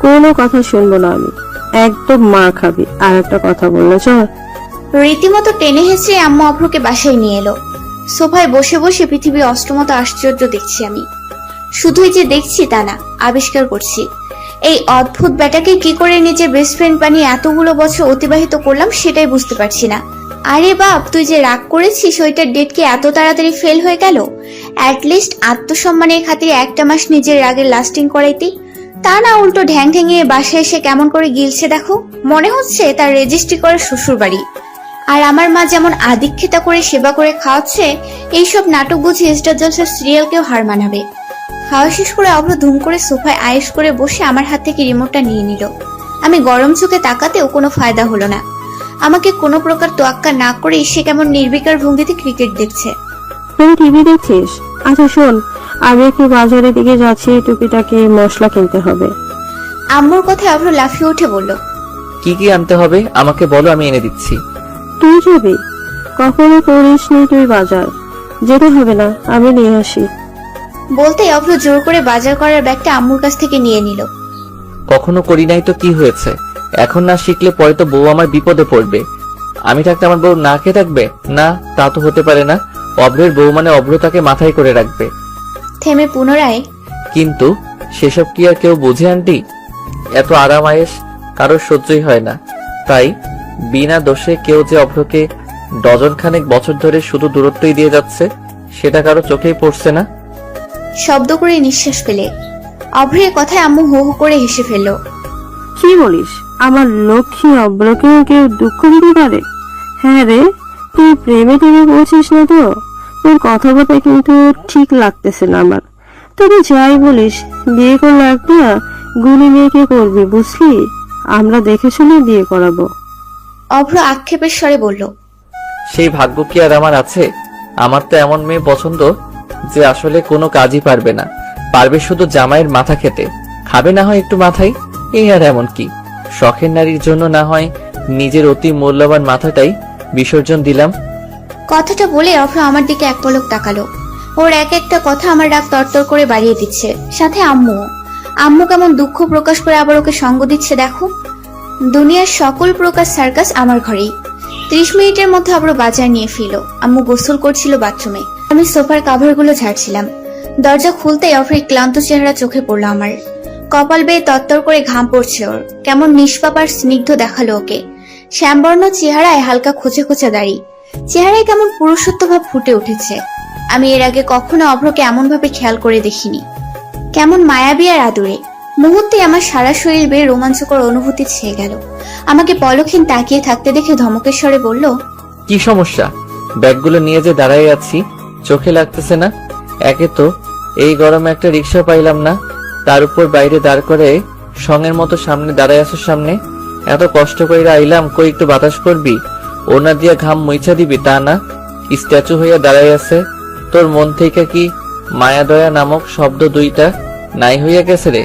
কোনো কথা শুনবো না আমি, একদম মার খাবি। আর একটা কথা বললে চল। রীতিমতো টেনে হেসে আম্মু অভ্রকে বাসায় নিয়ে এলো। সোফায় বসে বসে পৃথিবীর অষ্টমত আশ্চর্য দেখছি আমি। শুধুই যে দেখছি তা না, আবিষ্কার করছি। এই অদ্ভুত ব্যাটাকে কি করে নিজের বেস্ট ফ্রেন্ড বানিয়ে এতগুলো বছর অতিবাহিত করলাম সেটাই বুঝতে পারছি না। আরে বাপ, তুই যে রাগ করেছিস ওইটার ডেট কি এত তাড়াতাড়ি ফেল হয়ে গেল? অ্যাটলিস্ট আত্মসম্মানের খাতিরে একটা মাস নিজের রাগের লাস্টিং করাইতি। তা না, উল্টো ঢ্যাং ঢ্যাঙিয়ে বাসায় এসে কেমন করে গিলছে দেখো। মনে হচ্ছে তার রেজিস্ট্রি করা শ্বশুর বাড়ি। আর আমার মা যেমন আদিক্ষেতা করে সেবা করে খাওয়াচ্ছে, এইসব নাটক বুঝি স্টার জলসার সিরিয়ালকেও হার মানাবে। খাওয়া শেষ করে অভ্র ধুম করে সোফায় আয়েশ করে বসে আমার হাত থেকে রিমোটটা নিয়ে নিল। আমি গরম চোখে তাকাতেও কোনো ফায়দা হলো না। আমাকে কোনো প্রকার তোয়াক্কা না করে সে কেমন নির্বিকার ভঙ্গিতে ক্রিকেট দেখছে। তুই টিভি দেখছিস? আচ্ছা শোন, আমি একটু বাজারের দিকে যাচ্ছি, টুকিটাকি মশলা কিনতে হবে। আম্মুর কথায় অভ্র লাফিয়ে উঠে বলল, কি কি আনতে হবে আমাকে বলো, আমি এনে দিচ্ছি। তুই যাবি? কখনো করিসনি তুই বাজার? যেতে হবে না, আমি নিয়ে আসি। বলতেই অভ্র জোর করে বাজার করার ব্যাগটা আম্মুর কাছ থেকে নিয়ে নিল। কখনো করি নাই তো কি হয়েছে? এখন না শিখলে পরে তো বউ আমার বিপদে পড়বে। আমি থাকতে আমার বউ না খেয়ে থাকবে? না, তা তো হতে পারে না। অভ্রের বউ মানে অভ্র তাকে মাথায় করে রাখবে। থেমে পুনরায়, কিন্তু সেসব কি আর কেউ বুঝে আন্টি? এত আরাম আয়েশ কারোর সহ্যই হয় না। তাই বিনা দোষে কেউ যে অভ্রকে ডজন খানেক বছর ধরে শুধু দূরত্বই দিয়ে যাচ্ছে, সেটা কারো চোখেই পড়ছে না। শব্দ করে নিঃশ্বাস ফেলে অভ্রের কথায় আম্মু হো হো করে হেসে ফেলল। কি বলিস? আমার লক্ষ্মী অব্রকেও কেউ দুঃখ দিতে পারে? হ্যাঁ রে, তুই প্রেমে টেমে পড়ছিস না তো? তোর কথাবার্তা কিন্তু ঠিক লাগতেছে না আমার। তবে যাই বলিস, বিয়ে করলে একটা গুণী মেয়েকে করবি, বুঝলি? আমরা দেখে শুনে বিয়ে করাবো। অভ্র আক্ষেপের স্বরে বলল, সেই ভাগ্য কি আর আমার আছে? আমার তো এমন মেয়ে পছন্দ যে আসলে কোনো কাজই পারবে না, পারবে শুধু জামাইয়ের মাথা খেতে, খাবে না হয় একটু মাথায়। এই আর এমন কি? শখের নারীর জন্য না হয় নিজের অতি মূল্যবান মাথাটাই বিসর্জন দিলাম। কথাটা বলে অভ্র আমার দিকে এক পলক তাকালো। ওর এক একটা কথা আমার রাগ তরতর করে বাড়িয়ে দিচ্ছে। সাথে আম্মু আম্মু কেমন দুঃখ প্রকাশ করে আবার ওকে সঙ্গ দিচ্ছে দেখো। দুনিয়ার সকল প্রকার সার্কাস আমার ঘরেই। 30 মিনিটের মধ্যে আবার বাজার নিয়ে ফিরল। আম্মু গোসল করছিল বাথরুমে, আমি সোফার কাভারগুলো ঝাড়ছিলাম। দরজা খুলতেই অভ্রের ক্লান্ত চেহারা চোখে পড়লো আমার। কপাল বেয়ে তত্তর করে ঘাম পড়ছে ওর। কেমন নিষ্পাপ আর স্নিগ্ধ দেখালো ওকে। শ্যামবর্ণ চেহারায় হালকা খোঁচা খোঁচা দাড়ি, চেহারায় কেমন পুরুষত্ব ভাব ফুটে উঠেছে। আমি এর আগে কখনো অভ্রকে এমন ভাবে খেয়াল করে দেখিনি। কেমন মায়াবী আর আদুরে। মুহূর্তে আমার সারা শরীর বেয়ে রোমাঞ্চকর অনুভূতি ছেয়ে গেল। আমাকে পলকহীন তাকিয়ে থাকতে দেখে ধমকের স্বরে বলল, কি সমস্যা? ব্যাগগুলো নিয়ে যে দাঁড়াই আছি, চোখে লাগতেছে না? একে তো এই গরমে একটা রিক্সা পাইলাম না, তার উপর বাইরে দাঁড় করে সঙ্গের মতো সামনে দাঁড়ায় আসার সামনে। এত কষ্ট করে আইলাম, কই একটু বাতাস করবি? ওনা দিয়া ঘাম মুইছা দিবি তা না, স্ট্যাচু হইয়া দাঁড়ায় আছে। তোর মন থেকে কি মায়া দয়া নামক শব্দ দুইটা নাই হইয়া গেছে রে?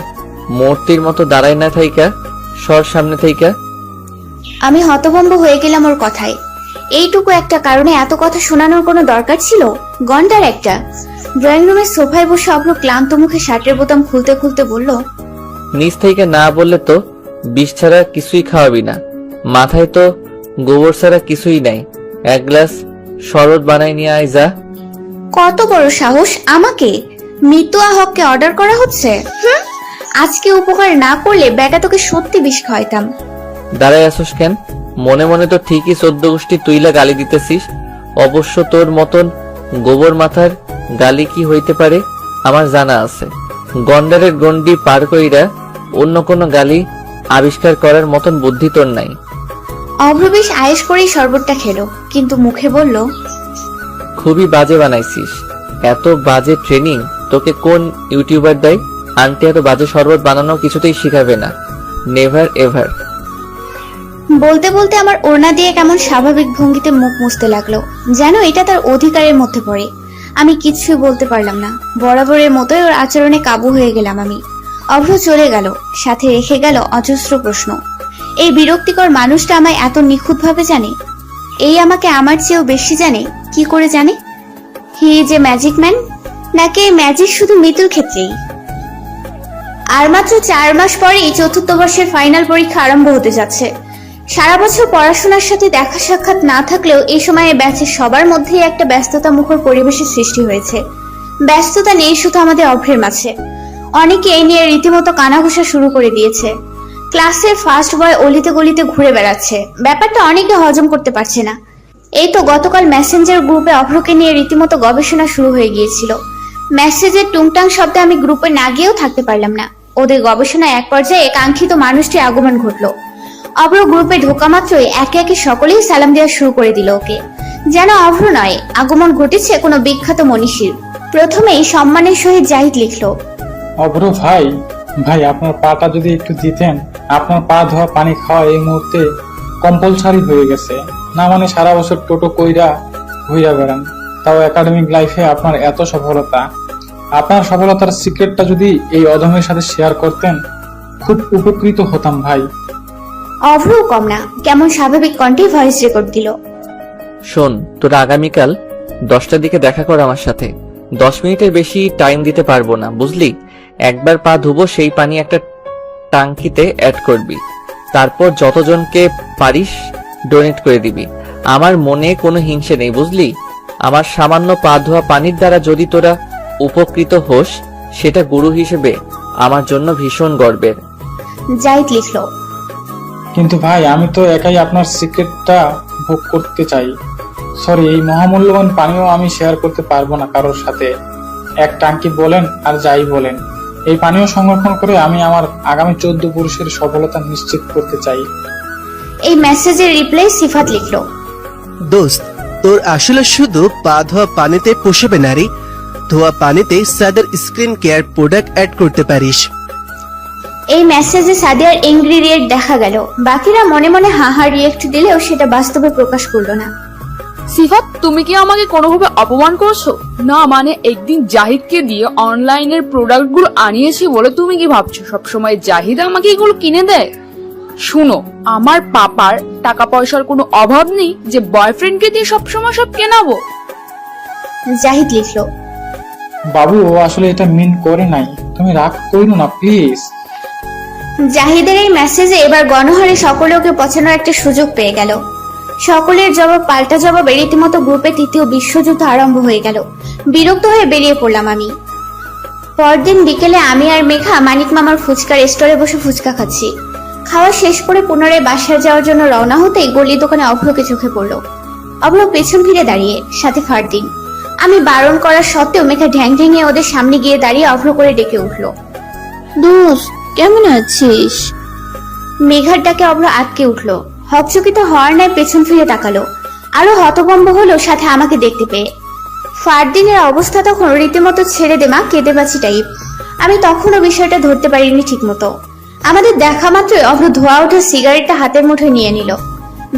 মূর্তির মতো দাঁড়ায় না থাইকা সর সামনে থাইকা। আমি হতভম্ব হয়ে গেলাম ওর কথায়। এইটুকু একটা কারণে এত কথা শোনানোর কোনো দরকার ছিল? গন্ডার একটা। ড্রয়িং রুমের সোফায় বসে অভ্র ক্লান্ত মুখে শার্টের বোতাম খুলতে খুলতে বলল, নিচ থেকে না বললে তো বিষ ছাড়া কিছুই খাওয়াবি না। মাথায় তো গোবর ছাড়া কিছুই নাই। এক গ্লাস শরবত বানাই নিয়ে আয় যা। কত বড় সাহস! আমাকে মিতুয়া হককে অর্ডার করা হচ্ছে? আজকে উপকার না করলে বেটা তোকে সত্যি বিষ খাওয়াইতাম। দাঁড়ায় আসোস কেন? মনে মনে তো ঠিকই 14 গোষ্ঠী তুইলা গালি দিতেছিস। অবশ্য তোর মতন গোবর মাথার গালি কি হইতে পারে আমার জানা আছে। গন্ডারের গন্ডি পার কইরা অন্য কোনো গালি আবিষ্কার করার মতন বুদ্ধি তোর নাই। অভ্র বেশ আয়েশ করেই শরবতটা খেলো, কিন্তু মুখে বলল, খুবই বাজে বানাইছিস। এত বাজে ট্রেনিং তোকে কোন ইউটিউবার দেয়? আন্টি এত বাজে শরবত বানানো কিছুতেই শিখাবে না, নেভার এভার। বলতে বলতে আমার ওড়না দিয়ে কেমন স্বাভাবিক ভঙ্গিতে মুখ মুছতে লাগলো, যেন এটা তার অধিকারের মধ্যে পড়ে। আমি কিছুই বলতে পারলাম না, বরাবরের মতোই ওর আচরণে কাবু হয়ে গেলাম আমি। অভ্র চলে গেল, সাথে রেখে গেল অজস্র প্রশ্ন। এই বিরক্তিকর মানুষটা আমায় এত নিখুঁতভাবে জানে? এই আমাকে আমার চেয়েও বেশি জানে? কি করে জানে? He is a magic man, নাকি এই ম্যাজিক শুধু মিতুর ক্ষেত্রেই? আর মাত্র 4 মাস পরেই 4র্থ বর্ষের ফাইনাল পরীক্ষা আরম্ভ হতে যাচ্ছে। সারা বছর পড়াশোনার সাথে দেখা সাক্ষাৎ না থাকলেও এই সময়ে ব্যাচের সবার মধ্যেই একটা ব্যস্ততা মুখর পরিবেশের সৃষ্টি হয়েছে। ব্যস্ততা নেই শুধু আমাদের অভ্রের মাঝে, অনেকে এই নিয়ে রীতিমতো কানাঘুষা শুরু করে দিয়েছে। ক্লাসের ফার্স্ট বয় অলিতে গলিতে ঘুরে বেড়াচ্ছে, ব্যাপারটা অনেকে হজম করতে পারছে না। এই তো গতকাল মেসেঞ্জার গ্রুপে অভ্রকে নিয়ে রীতিমতো গবেষণা শুরু হয়ে গিয়েছিল। মেসেজের টুংটাং শব্দে আমি গ্রুপে না গিয়েও থাকতে পারলাম না। ওদের গবেষণায় এক পর্যায়ে কাঙ্ক্ষিত মানুষটির আগমন ঘটলো। অভ্র গ্রুপে ঢোকা মাত্রই একে একে সকলেই সালাম দেওয়া শুরু করে দিল ওকে, যেন অভ্র নয়, আগমন ঘটেছে কোনো বিখ্যাত মনীষীর। প্রথমেই সম্মানের সহিত জাহিদ লিখলো, অভ্র ভাই, ভাই আপনার পাটা যদি একটু দিতেন। আপনার পা ধোয়া পানি খাওয়া এই মুহূর্তে কম্পালসারি হয়ে গেছে। না মানে সারা বছর টোটো কইরা ঘুরা বেড়ান, তাও একাডেমিক লাইফে আপনার এত সফলতা। আপনার সফলতার সিক্রেটটা যদি এই অধমের সাথে শেয়ার করতেন, খুব উপকৃত হতাম ভাই। অভ্রও কম না, কেমন স্বাভাবিক কণ্ঠে ভয়েস রেকর্ড দিল। শোন, তোরা আগামীকাল 10টার দিকে দেখা কর আমার সাথে। 10 মিনিটের বেশি টাইম দিতে পারবো না, বুঝলি? একবার পা ধুবো, সেই পানি একটা টাঙ্কিতে অ্যাড করবি, তারপর যতজনকে পারিস ডোনেট করে দিবি। আমার মনে কোনো হিংসে নেই, বুঝলি? আমার সামান্য পা ধোয়া পানির দ্বারা যদি তোরা উপকৃত হোস, সেটা গুরু হিসেবে আমার জন্য ভীষণ গর্বের। জাহিদ লিখলো, কিন্তু ভাই আমি তো একাই আপনার সিক্রেটটা ভোগ করতে চাই। সরি, এই মহামূল্যবান পানিও আমি শেয়ার করতে পারবো না কারোর সাথে। এক টাঙ্কি বলেন আর যাই বলেন, এই পানীয় সংরক্ষণ করে আমি আমার আগামী 14 পুরুষের সফলতা নিশ্চিত করতে চাই। এই মেসেজের রিপ্লাই সিফাত লিখলো, দোস্ত, তোর আসলে শুধু পা ধোয়া পানিতে পোষাবে না রে। ধোয়া পানিতে সাদার স্কিন কেয়ার প্রোডাক্ট অ্যাড করতে পারিস। এই মেসেজে সাদিয়ার ইনগ্রিডিয়েন্ট দেখা গেল। বাকিরা মনে মনে হাহা রিয়েক্ট দিলেও সেটা বাস্তবে প্রকাশ করলো না। সিফাত, তুমি কি আমাকে কোনোভাবে অপমান করছো? না মানে একদিন জাহিদকে দিয়ে অনলাইনের প্রোডাক্টগুলো আনিয়েছি বলে তুমি কি ভাবছো সবসময় জাহিদ আমাকে এগুলো কিনে দেয়? শুনো, আমার পাপার টাকা পয়সার কোনো অভাব নেই যে বয়ফ্রেন্ডকে দিয়ে সবসময় সব কেনাবো। জাহিদ লিখলো, বাবু, ও আসলে এটা মিন করে নাই, তুমি রাগ করো না প্লিজ। জাহিদের এই মেসেজে এবার গণহারে সকলে ওকে পছানোর একটা সুযোগ পেয়ে গেল। সকলের জবাব পাল্টা জবাবে রীতিমতো গ্রুপে 3য় বিশ্বযুদ্ধ আরম্ভ হয়ে গেল। বিরক্ত হয়ে বেরিয়ে পড়লাম আমি। পরদিন বিকেলে আমি আর মেঘা মানিক মামার ফুচকার স্টলে বসে ফুচকা খাচ্ছি। খাওয়া শেষ করে পুনরায় বাসায় যাওয়ার জন্য রওনা হতেই গলির দোকানে অভ্রকে চোখে পড়লো। অভ্র পেছন ফিরে দাঁড়িয়ে, সাথে ফারদিন। আমি বারণ করার সত্ত্বেও মেঘা ঢ্যাং ঢ্যাঙে ওদের সামনে গিয়ে দাঁড়িয়ে অভ্র করে ডেকে উঠলো, দোস্ত কেমন আছিস? মেঘার ডাকে অভ্র আটকে উঠলো। হকচকিত হওয়ার ন্যায় পেছন ফিরে তাকালো, আরো হতভম্ব হলো সাথে আমাকে দেখতে পেয়ে। ফারদিনের অবস্থা তখন রীতিমতো ছেড়ে দেমা কেঁদে বাঁচি টাইপ। আমি তখনও বিষয়টা ধরতে পারিনি ঠিক মতো। আমাদের দেখা মাত্রই অভ্র ধোয়া ওঠা সিগারেটটা হাতের মুঠোয় নিয়ে নিল।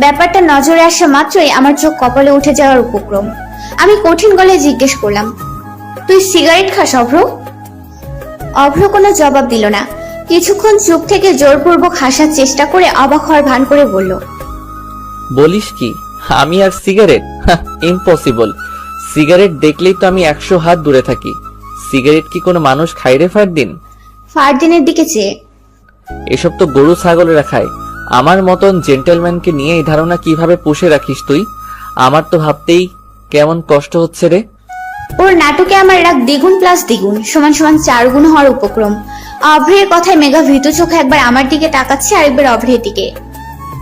ব্যাপারটা নজরে আসা মাত্রই আমার চোখ কপালে উঠে যাওয়ার উপক্রম। আমি কঠিন গলায় জিজ্ঞেস করলাম, তুই সিগারেট খাস অভ্র? অভ্র কোনো জবাব দিল না। কিছুক্ষণ চুপ থেকে জোরপূর্বক হাসার চেষ্টা করে অবাক হওয়ার ভান করে বলল, বলিস কি, আমি আর সিগারেট? ইম্পসিবল। সিগারেট দেখলেই তো আমি 100 হাত দূরে থাকি। সিগারেট কি কোনো মানুষ খায় রে ফারদিন? ফারদিনের দিকে চেয়ে, এসব তো গরু ছাগলেরা খায়। আমার মতন জেন্টেলম্যানকে নিয়ে এই ধারণা কিভাবে পুষে রাখিস তুই? আমার তো ভাবতেই কেমন কষ্ট হচ্ছে রে। ওর নাটকে আমার রাগ দ্বিগুণ প্লাস দ্বিগুণ সমান সমান 4 গুণ হওয়ার উপক্রম। অভ্রের কথায় মেঘা ভীতু চোখে একবার আমার দিকে তাকাচ্ছে, আরেকবার অভ্রের দিকে।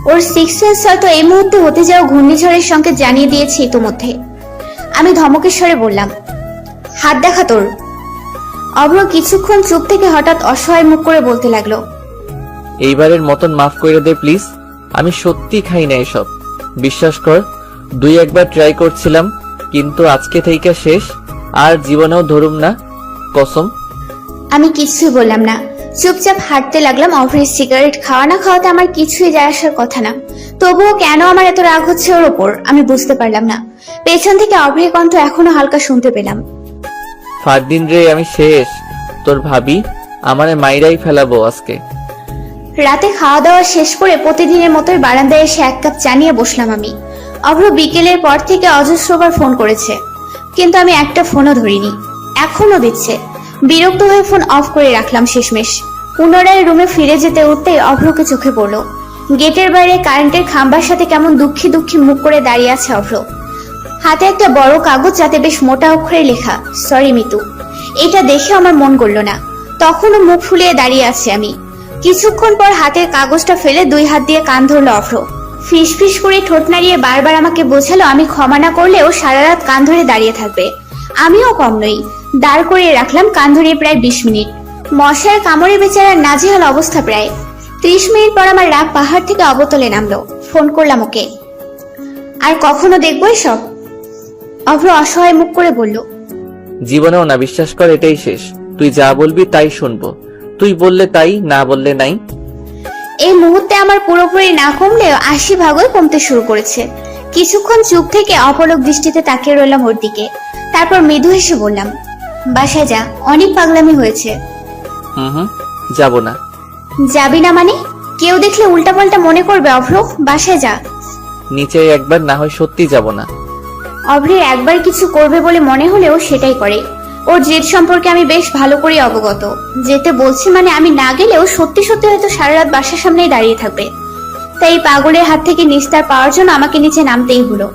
ওর সিক্স সেন্স হয়তো এই মুহূর্তে হতে যাওয়া ঘূর্ণিঝড়ের সংকেত জানিয়ে দিয়েছে ইতোমধ্যে। আমি ধমকের স্বরে বললাম, হাত দেখা তোর। অভ্র কিছুক্ষণ চুপ থেকে হঠাৎ অসহায় মুখ করে বলতে লাগলো, এইবারের মতন মাফ করে দে প্লিজ। আমি সত্যি খাই না এসব, বিশ্বাস কর। 2-1 ট্রাই করছিলাম, কিন্তু আজকে থেকে শেষ, আর জীবনেও ধরুম না, কসম। আমি কিছুই বললাম না, চুপচাপ হাঁটতে লাগলাম। অভ্রের সিগারেট খাওয়া না খাওয়াতে আমার কিছুই যায় আসার কথা না, তবুও কেন আমার এত রাগ হচ্ছে ওর ওপর আমি বুঝতে পারলাম না। পেছন থেকে অভ্রের কণ্ঠ এখনো হালকা শুনতে পেলাম, ফারদিন রে, আমি শেষ। তোর ভাবি আমারে মাইরাই ফেলাবো আজকে। রাতে খাওয়া দাওয়া শেষ করে প্রতিদিনের মতোই বারান্দায় এসে 1 কাপ চা নিয়ে বসলাম আমি। অভ্র বিকেলের পর থেকে অজস্রবার ফোন করেছে, কিন্তু আমি একটা ফোনও ধরিনি। এখনো দিচ্ছে। বিরক্ত হয়ে ফোন অফ করে রাখলাম শেষমেশ। পুনরায় রুমে ফিরে যেতে উঠতেই অভ্রকে চোখে পড়লো। গেটের বাইরে কারেন্টের খাম্বার সাথে কেমন দুঃখী দুঃখী মুখ করে দাঁড়িয়ে আছে অভ্র। হাতে একটা বড় কাগজ, যাতে বেশ মোটা অক্ষরে লেখা, সরি মিতু। এটা দেখে আমার মন গড়ল না। তখনও মুখ ফুলিয়ে দাঁড়িয়ে আছি আমি। কিছুক্ষণ পর হাতের কাগজটা ফেলে 2 হাত দিয়ে কান ধরলো অভ্র। ফিস ফিস করে ঠোঁট নাড়িয়ে বারবার আমাকে বোঝালো আমি ক্ষমা না করলেও সারা রাত কান ধরে দাঁড়িয়ে থাকবে। আমিও কম নই। দাঁড় করিয়ে রাখলাম কান ধরিয়ে প্রায় 20 মিনিট। মশার কামড়ে বেচারার নাজেহাল অবস্থা প্রায়। 30 মিনিট পর আমার রাগ পাহাড় থেকে অবতলে নামলো। ফোন করলাম ওকে। আর কখনো দেখবো এসব? অভ্র অসহায় মুখ করে বলল, জীবনেও না, বিশ্বাস কর, এটাই শেষ। তুই যা বলবি তাই শুনবো, তুই বললে তাই, না বললে নাই। এই মুহূর্তে আমার পুরোপুরি না কমলেও 80% কমতে শুরু করেছে। কিছুক্ষণ চুপ থেকে অপলক দৃষ্টিতে তাকিয়ে রইলাম ওর দিকে। তারপর মৃদু হেসে বললাম, বাসায় যা, অনেক পাগলামি হয়েছে। হুম, যাবো না। যাবি না মানে? কেউ দেখলে উল্টাপাল্টা মনে করবে অভ্র, বাসায় যা। নিচে একবার, না হয় সত্যি যাব না। অভ্রের একবার কিছু করবে বলে মনে হলেও সেটাই করে। ওর জেদ সম্পর্কে আমি বেশ ভালো করে অবগত। যেতে বলছি মানে আমি না গেলেও সত্যি সত্যি হয়তো সারা রাত বাসার সামনেই দাঁড়িয়ে থাকবে। তাই এই পাগলের হাত থেকে নিস্তার পাওয়ার জন্য আমাকে নিচে নামতেই হলো।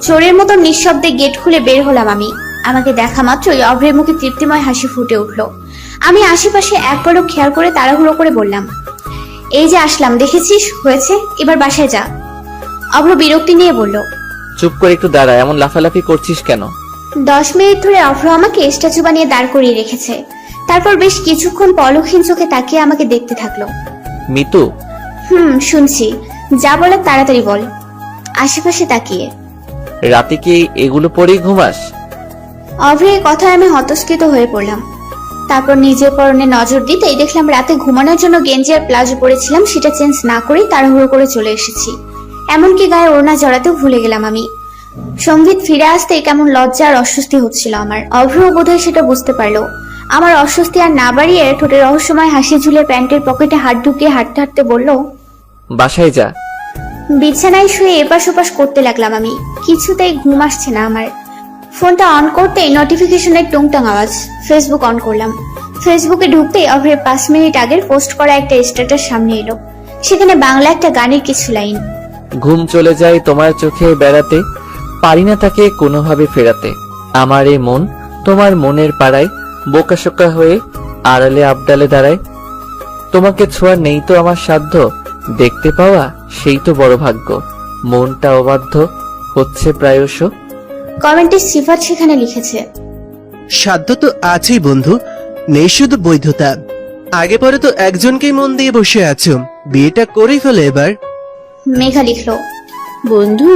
চোরের মতো নিঃশব্দে গেট খুলে বের হলাম আমি। আমাকে দেখা মাত্রই অভ্রের মুখে তৃপ্তিময় হাসি ফুটে উঠলো। আমি আশেপাশে একবারও খেয়াল করে তাড়াহুড়ো করে বললাম, এই যে আসলাম, দেখেছিস হয়েছে, এবার বাসায় যা। অভ্র বিরক্তি নিয়ে বলল, চুপ করে একটু দাঁড়া, এমন লাফালাফি করছিস কেন? 10 মিনিট ধরে অভ্র আমাকে স্ট্যাচু বানিয়ে দাঁড় করিয়ে রেখেছে। তারপর বেশ কিছুক্ষণ পলকহীন চোখে তাকিয়ে আমাকে দেখতে থাকলো। মিতু, শুনছি, যা বলার তাড়াতাড়ি বল। আশেপাশে তাকিয়ে, রাতে কি এগুলো পরেই ঘুমাস? অভ্রের কথায় আমি হতস্কিত হয়ে পড়লাম। তারপর নিজের পরনে নজর দিতেই দেখলাম রাতে ঘুমানোর জন্য গেঞ্জি আর প্লাজো পরেছিলাম, সেটা চেঞ্জ না করেই তাড়াহুড়ো করে চলে এসেছি। এমনকি গায়ে ওড়না জড়াতেও ভুলে গেলাম আমি। সঙ্গীত ফিরে আসতে কেমন লজ্জা আর অস্বস্তি হচ্ছিল আমার। অভ্র বোধহয় সেটা বুঝতে পারলো। আমার অস্বস্তি আর না বাড়িয়ে ঠোঁটে রহস্যময় হাসি ঝুলে প্যান্টের পকেটে হাত ঢুকিয়ে হাঁটতে হাঁটতে বলল, বাসায় যা। বিছানায় শুয়ে এপাশ ওপাশ করতে লাগলাম আমি। কিছুতেই ঘুম আসছে না আমার। ফোনটা অন করতেই নোটিফিকেশনের টুংটাং আওয়াজ। ফেসবুক অন করলাম। ফেসবুকে ঢুকতেই অভ্রের 5 মিনিট আগের পোস্ট করা একটা স্ট্যাটাস সামনে এলো। সেখানে বাংলা একটা গানের কিছু লাইন, ঘুম চলে যায় তোমার চোখে বেড়াতে, পারি না তাকে কোনোভাবে ফেরাতে। আমার এই মন তোমার মনের পাড়ায় বোকাশোকা হয়ে আড়ালে আবডালে দাঁড়ায়। তোমাকে ছোঁয়ার নেই তো আমার সাধ্য, দেখতে পাওয়া সেই তো বড় ভাগ্য। মনটা অবাধ্য হচ্ছে প্রায়শ। কমেন্টে সিফাত সেখানে লিখেছে, সাধ্য তো আছেই বন্ধু, নেই শুধু বৈধতা। আগে পরে তো একজনকেই মন দিয়ে বসে আছো, বিয়েটা করেই ফেলে এবার। মেঘা লিখলো, বন্ধু,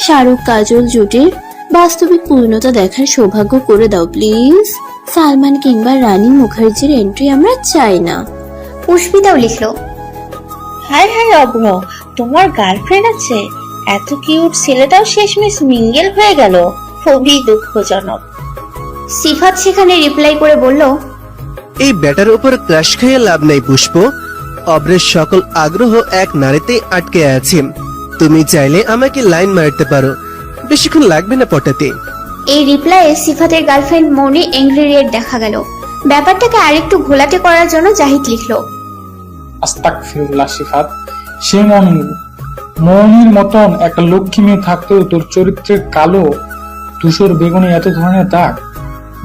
শাহরুখ কাজল জুটির বাস্তবিক পূর্ণতা দেখার সৌভাগ্য করে দাও প্লিজ। সালমান কিংবা রানী মুখার্জির এন্ট্রি আমরা চাই না। পুষ্পিতাও লিখলো, হায় হায় অভ্র, তোমার গার্লফ্রেন্ড আছে? এত কিউট ছেলেটাও শেষমেশ মিঙ্গেল হয়ে গেল, খুবই দুঃখজনক। সিফাত সেখানে রিপ্লাই করে বলল, এই ব্যাটার উপর ক্রাশ খেয়ে লাভ নেই পুষ্প। অব্রের সকল আগ্রহ এক নারীতেই আটকে আছে। তুমি চাইলে আমাকে লাইন মারতে পারো, বেশিক্ষণ লাগবে না পটাতে। এই রিপ্লাইয়ে সিফাতের গার্লফ্রেন্ড মৌনি এংরি রেড দেখা গেল। ব্যাপারটাকে আরেকটু ঘোলাটে করার জন্য জাহিদ লিখলো, আস্তাগফিরুল্লাহ সিফাত, সে মৌনির মতন একটা লক্ষ্মী মেয়ে থাকতেও তোর চরিত্রের কালো ধূসর বেগুনি এত ধরনের দাগ।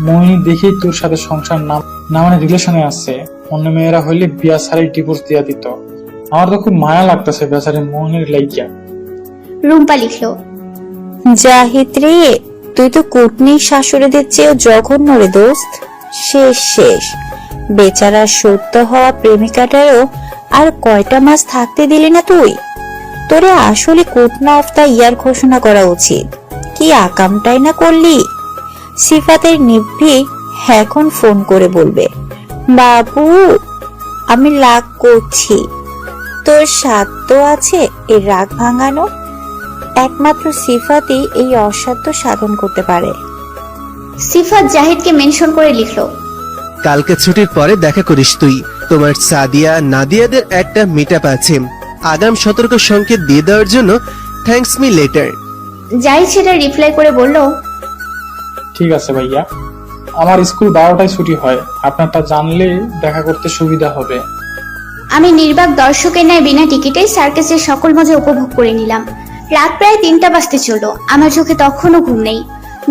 মোহিনী দেখেই তোর সাথে সংসার না মানে রিলেশনে আছে। অন্য মেয়েরা হইলে বিয়া সারি ডিভোর্স দিয়া দিত। আমার তো খুব মায়া লাগতেছে বেচারি মোহিনীর লাইগা। রুম্পা লিখলো, জাহিদ রে, তুই তো কুটনির শাশুড়িদের চেয়েও জঘন্য রে দোস্ত। শেষ শেষ, বেচারা সত্য হওয়া প্রেমিকাটারও আর কয়টা মাস থাকতে দিলি না তুই। তোরে আসলে কুটনা অফ দ্য ইয়ার ঘোষণা করা উচিত। কি আকামটাই না করলি। সিফাতের নিভ্বি এখন ফোন করে বলবে, বাবু আমি রাগ করছি। তোর সাধ্য আছে এই রাগ ভাঙানো? একমাত্র সিফাতই এই অসাধ্য সাধন করতে পারে। সিফাত জাহিদকে মেনশন করে লিখলো, কালকে ছুটির পরে দেখা করিস তুই। তোমার সাদিয়া নাদিয়াদের একটা মিট আপ আছে, আগাম সতর্ক সংকেত দিয়ে দেওয়ার জন্য থ্যাঙ্কস মি লেটার। জাহিদ সেটা রিপ্লাই করে বলল, ঠিক আছে ভাইয়া, আমার স্কুল 12টায় ছুটি হয়, আপনারটা জানলে দেখা করতে সুবিধা হবে। আমি নির্বাক দর্শকের ন্যায় বিনা টিকিটেই সার্কাসের সকল মজা উপভোগ করে নিলাম। রাত প্রায় 3টা বাজতে চললো। আমার চোখে তখনও ঘুম নেই।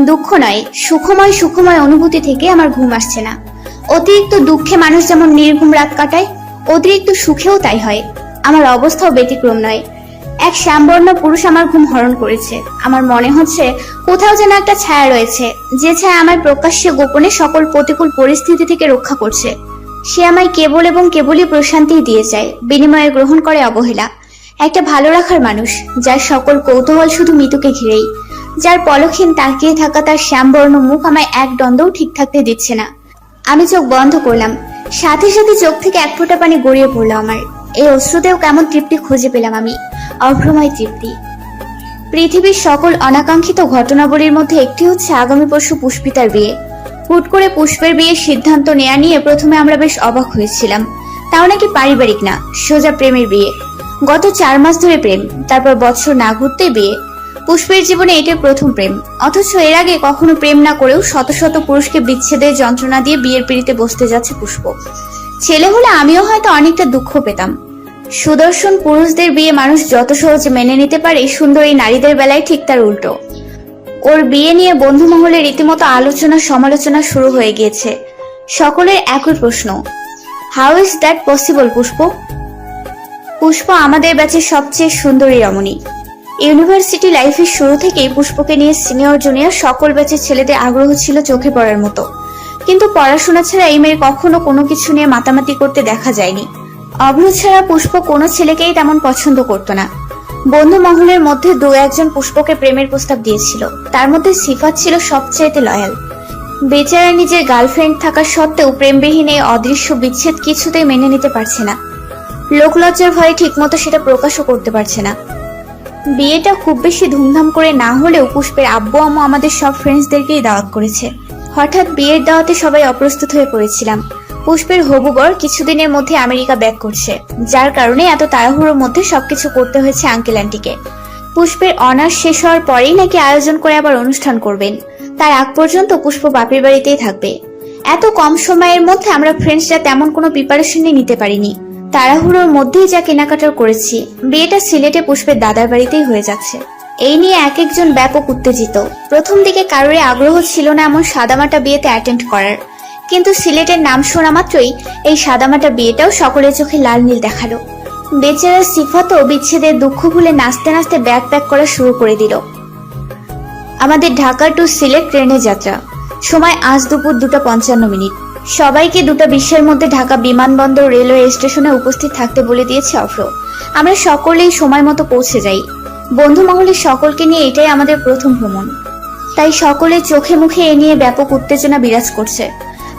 দুঃখ নয়, সুখময় অনুভূতি থেকে আমার ঘুম আসছে না। অতিরিক্ত দুঃখে মানুষ যেমন নির্ঘুম রাত কাটায়, অতিরিক্ত সুখেও তাই হয়। আমার অবস্থাও ব্যতিক্রম নয়। এক শ্যামবর্ণ পুরুষ আমার ঘুম হরণ করেছে। আমার মনে হচ্ছে কোথাও যেন একটা ছায়া রয়েছে, যে ছায়া আমায় প্রকাশ্যে গোপনে সকল প্রতিকূল পরিস্থিতি থেকে রক্ষা করছে। সে আমায় কেবল এবং কেবলই প্রশান্তি দিয়ে যায়, বিনিময়ে গ্রহণ করে অবহেলা। একটা ভালো রাখার মানুষ, যার সকল কৌতূহল শুধু মৃত্যুকে ঘিরেই, যার পলকহীন তাকিয়ে থাকা তার শ্যামবর্ণ মুখ আমায় এক দ্বন্দ্বও ঠিক থাকতে দিচ্ছে না। আমি চোখ বন্ধ করলাম, সাথে সাথে চোখ থেকে এক ফোঁটা পানি গড়িয়ে পড়লো আমার। এই অশ্রুতেও কেমন তৃপ্তি খুঁজে পেলাম আমি, অভ্রময় তৃপ্তি। পৃথিবীর সকল অনাকাঙ্ক্ষিত ঘটনাবলীর মধ্যে একটি হচ্ছে আগামী পরশু পুষ্পিতার বিয়ে। হুট করে পুষ্পের বিয়ের সিদ্ধান্ত নেয়া নিয়ে প্রথমে আমরা বেশ অবাক হয়েছিলাম। তাও নাকি পারিবারিক না, সোজা প্রেমের বিয়ে। গত 4 মাস ধরে প্রেম, তারপর বছর না ঘুরতেই বিয়ে। পুষ্পের জীবনে এটাই প্রথম প্রেম, অথচ এর আগে কখনো প্রেম না করেও শত শত পুরুষকে বিচ্ছেদের যন্ত্রণা দিয়ে বিয়ের পিড়িতে বসতে যাচ্ছে পুষ্প। ছেলে হলে আমিও হয়তো অনেকটা দুঃখ পেতাম। সুদর্শন পুরুষদের বিয়ে মানুষ যত সহজে মেনে নিতে পারে, সুন্দরী নারীদের বেলায় ঠিক তার উল্টো। ওর বিয়ে নিয়ে বন্ধু মহলে রীতিমতো আলোচনা সমালোচনা শুরু হয়ে গিয়েছে। সকলের একই প্রশ্ন, হাউ ইজ দ্যাট পসিবল পুষ্প? পুষ্প আমাদের ব্যাচের সবচেয়ে সুন্দরী রমণী। ইউনিভার্সিটি লাইফের শুরু থেকেই পুষ্পকে নিয়ে সিনিয়র জুনিয়র সকল ব্যাচের ছেলেদের আগ্রহ ছিল চোখে পড়ার মতো। কিন্তু পড়াশোনা ছাড়া এই মেয়ে কখনো কোনো কিছু নিয়ে মাতামাতি করতে দেখা যায়নি। অভ্র ছাড়া পুষ্প কোনো ছেলেকেই তেমন পছন্দ করতো না। বন্ধু মহলের মধ্যে 2-1 পুষ্পকে প্রেমের প্রস্তাব দিয়েছিল, তার মধ্যে সিফাত ছিল সবচাইতে লয়াল। বেচারা নিজের গার্লফ্রেন্ড থাকা সত্ত্বেও প্রেমবিহীন এই অদৃশ্য বিচ্ছেদ কিছুতেই মেনে নিতে পারছে না। লোকলজ্জার ভয়ে ঠিকমতো সেটা প্রকাশও করতে পারছে না। বিয়েটা খুব বেশি ধুমধাম করে না হলেও পুষ্পের আব্বু আম্মু আমাদের সব ফ্রেন্ডসদেরকেই দাওয়াত করেছে। হঠাৎ বিয়ের দাওয়াতে সবাই অপ্রস্তুত হয়ে পড়েছিলাম। পুষ্পের হবু বর কিছুদিনের মধ্যে আমেরিকা ব্যাক করছে, যার কারণে এত তাড়াহুড়োর মধ্যে সবকিছু করতে হয়েছে আঙ্কেল আন্টিকে। পুষ্পের অনার্স শেষ হওয়ার পরেই নাকি আয়োজন করে আবার অনুষ্ঠান করবেন। তার আগ পর্যন্ত পুষ্প বাপের বাড়িতেই থাকবে। এত কম সময়ের মধ্যে আমরা ফ্রেন্ডসরা তেমন কোনো প্রিপারেশনই নিতে পারিনি। তাড়াহুড়োর মধ্যেই যা কেনাকাটা করেছি, বিয়েটা সিলেটে পুষ্পের দাদার বাড়িতেই হয়ে যাচ্ছে। এই নিয়ে এক একজন ব্যাপক উত্তেজিত। প্রথম দিকে কারোরই আগ্রহ ছিল না এমন সাদামাটা বিয়েতে অ্যাটেন্ড করার, কিন্তু সিলেটের নাম শোনা মাত্রই এই সাদামাটা বিয়েটাও সকলের চোখে লাল নীল দেখালো। বেচারা সিফাতও বিচ্ছেদের দুঃখ ভুলে নাচতে নাচতে ব্যাগ প্যাক করা শুরু করে দিল। আমাদের ঢাকা টু সিলেট ট্রেনের যাত্রা, সময় আজ দুপুর 2:55। সবাইকে 2:20-এর মধ্যে ঢাকা বিমানবন্দর রেলওয়ে স্টেশনে উপস্থিত থাকতে বলে দিয়েছে অফ্রো। আমরা সকলেই সময় মতো পৌঁছে যাই। বন্ধু মহলের সকলকে নিয়ে এটাই আমাদের প্রথম ভ্রমণ, তাই সকলের চোখে মুখে এ নিয়ে ব্যাপক উত্তেজনা বিরাজ করছে।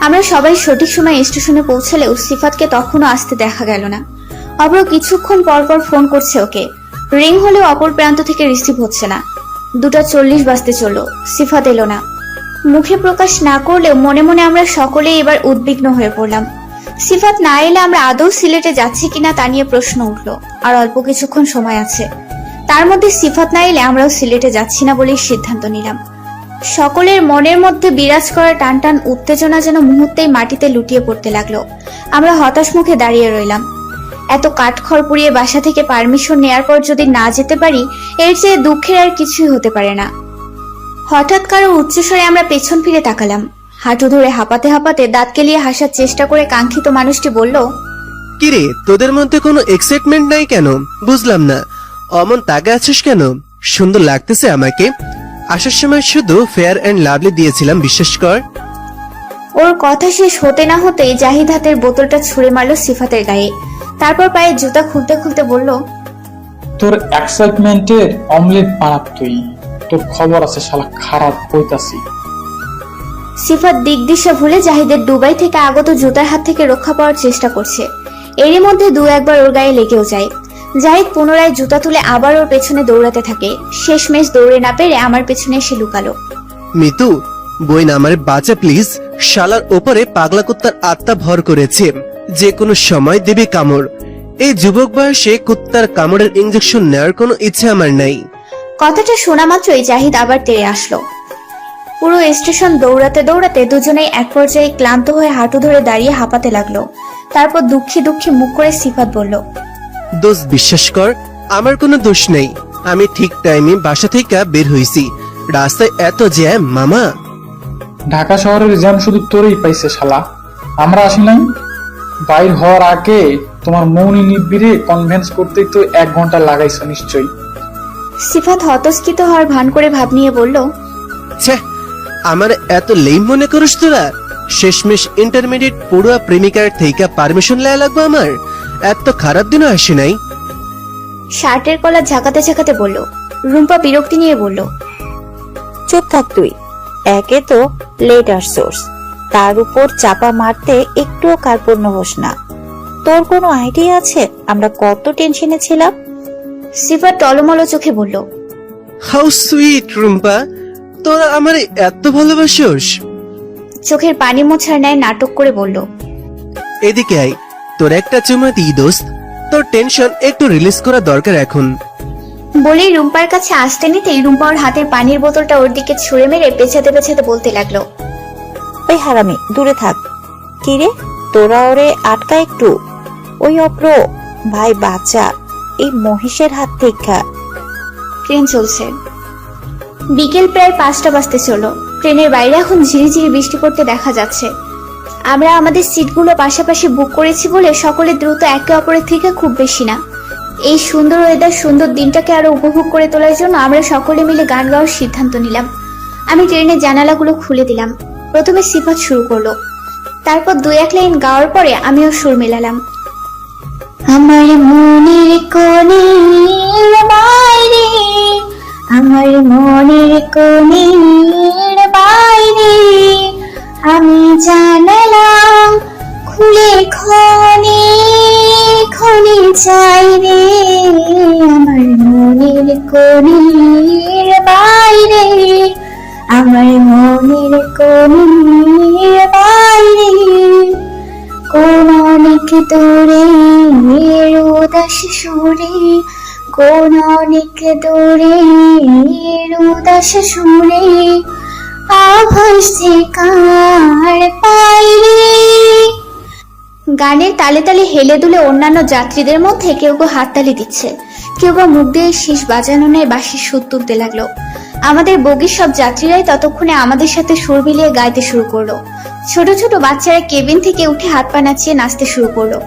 আমরা সবাই সঠিক সময় স্টেশনে পৌঁছালেও সিফাতকে তখনও আসতে দেখা গেল না। অপর কিছুক্ষণ পরপর ফোন করছে ওকে, রিং হলেও অপর প্রান্ত থেকে রিসিভ হচ্ছে না। 2:40 বাজতে চলল, সিফাত এলো না। মুখে প্রকাশ না করলেও মনে মনে আমরা সকলেই এবার উদ্বিগ্ন হয়ে পড়লাম। সিফাত না এলে আমরা আদৌ সিলেটে যাচ্ছি কিনা তা নিয়ে প্রশ্ন উঠল। আর অল্প কিছুক্ষণ সময় আছে, তার মধ্যে সিফাত না এলে আমরাও সিলেটে যাচ্ছি না বলেই সিদ্ধান্ত নিলাম। সকলের মনের মধ্যে বিরাজ করা টান টান উত্তেজনা যেন মুহূর্তেই মাটিতে লুটিয়ে পড়তে লাগলো। আমরা হতাশ মুখে দাঁড়িয়ে রইলাম। এত কাঠখড় পুড়িয়ে বাসা থেকে পারমিশন নেয়ার পর যদি না যেতে পারি, এর চেয়ে দুঃখের আর কিছুই হতে পারে না। হঠাৎ কারো উচ্চস্বরে আমরা পেছন ফিরে তাকালাম। হাঁটু ধরে হাঁপাতে হাঁপাতে দাঁত কেলিয়ে হাসার চেষ্টা করে কাঙ্ক্ষিত মানুষটি বলল, কিরে তোদের মধ্যে কোনো এক্সাইটমেন্ট নাই কেন? বুঝলাম না, অমন তাকে আছিস কেন? সুন্দর লাগতেছে আমাকে। আসার সময় শুধু ফেয়ার এন্ড লাভলি দিয়েছিলাম, বিশ্বাস কর। ওর কথা শেষ হতে না হতেই জাহিদ হাতের বোতলটা ছুঁড়ে মারল সিফাতের গায়ে। তারপর পায়ে জুতা খুলতে খুলতে বলল, তোর এক্সাইটমেন্টের অমলেট বানাত তুই। তোর খবর আছে শালা, খারাপ কইতাছি। সিফাত দিক দিশা ভুলে জাহিদের দুবাই থেকে আগত জুতার হাত থেকে রক্ষা পাওয়ার চেষ্টা করছে। এরই মধ্যে দু একবার ওর গায়ে লেগেও যায়। জাহিদ পুনরায় জুতা তুলে আবার ওর পেছনে দৌড়াতে থাকে। শেষমেশ দৌড়ে না পেরে আমার পেছনে এসে লুকালো। মিতু, বইন আমার বাঁচা প্লিজ। শালার ওপরে পাগলা কুত্তার আত্মা ভর করেছে, যে কোনো সময় দেবে কামড়। এই যুবক বয়সে কুত্তার কামড়ের ইঞ্জেকশন নেওয়ার কোনো ইচ্ছে আমার নাই। কথাটা শোনা মাত্রই জাহিদ আবার তেড়ে আসলো। পুরো স্টেশন দৌড়াতে দৌড়াতে দুজনেই এক পর্যায়ে ক্লান্ত হয়ে হাঁটু ধরে দাঁড়িয়ে হাঁপাতে লাগলো। তারপর দুঃখী দুঃখী মুখ করে সিফাত বলল, দোষ বিশ্বাস কর, আমার কোনো দোষ নেই। আমি ঠিক টাইমে বাসা থেকে বের হইছি। রাস্তায় এত জ্যাম মামা। ঢাকা শহরের জ্যাম শুধু তোরই পাইছে শালা, আমরা আসি নাই। বাইর হওয়ার আগে তোমার মৌনি নিব্বিরে কনভেন্স করতেই তো 1 ঘন্টা লাগাইছো নিশ্চয়ই। সিফাত হতস্কিত হওয়ার ভান করে ভাব নিয়ে বলল, ছে, আমার এত লেম মনে করিস তোরা? শেষমেশ ইন্টারমিডিয়েট পড়ুয়া প্রেমিকার থেকে পারমিশন লেয়া লাগবে আমার? এত খারাপ দিনও আসে নাই। শার্টের কলার ঝাঁকাতে ঝাঁকাতে বলল। রুম্পা বিরক্তি নিয়ে বলল, চুপ থাক তুই। একে তো লেট আসছোস, তার উপর চাপা মারতে একটুও কার্পণ্য হোস না। তোর কোনো আইডিয়া আছে আমরা কত টেনশনে ছিলাম? সিফাত টলমলো চোখে বলল, হাউ সুইট রুম্পা, তোরা আমার এত ভালোবাসোস। চোখের পানি মোছার ন্যায় নাটক করে বলল, এদিকে আয়, তোর একটা চুমা দিই দোস্ত। তোর টেনশন একটু রিলিজ করা দরকার এখন। বলেই রুম্পার কাছে আসতে নিতেই রুম্পা ওর হাতের পানির বোতলটা ওর দিকে ছুঁড়ে মেরে পেছাতে পেছাতে বলতে লাগলো, ওই হারামি দূরে থাক। কিরে তোরা ওরে আটকা একটু। ওই অপ্র ভাই বাচ্চা, এই মহিষের হাত থেকে। ট্রেন চলছে। বিকেল প্রায় 5টা বাজতে চলো। ট্রেনের বাইরে এখন ঝিরিঝিরি বৃষ্টি পড়তে দেখা যাচ্ছে। আমরা আমাদের সিটগুলো পাশাপাশি বুক করেছি বলে সকলে দ্রুত একে অপরের থেকে খুব বেশি না। এই সুন্দর ওয়েদার, সুন্দর দিনটাকে আরো উপভোগ করে তোলার জন্য আমরা সকলে মিলে গান গাওয়ার সিদ্ধান্ত নিলাম। আমি ট্রেনের জানালাগুলো খুলে দিলাম। প্রথমে সিফাত শুরু করলো, তারপর 2-1 লাইন গাওয়ার পরে আমিও সুর মেলালাম। আমার মনের কোণের বাইরে, আমার মনের কোণের বাইরে আমি জানালাম খুলে ক্ষণে ক্ষণে চাই রে। আমার মনের কোণের বাইরে, আমার মনের কোণের বাইরে কোন অনেক দূরে উদাস সুরে, কোন অনেক দূরে উদাস সুরে আভাস যে কার পাইরে। গানের তালে তালে হেলে দুলে অন্যান্য যাত্রীদের মধ্যে কেউ কেউ হাততালি দিচ্ছে, কেউ বা মুখ দিয়ে শীষ বাজানো নেয় বাঁশির সুর তুলতে লাগলো। আমাদের বগির সব যাত্রীরাই ততক্ষণে আমাদের সাথে সুর মিলিয়ে গাইতে শুরু করলো। ছোট ছোট বাচ্চারা কেবিন থেকে উঠে হাত পা নাচিয়ে নাচতে শুরু করলো।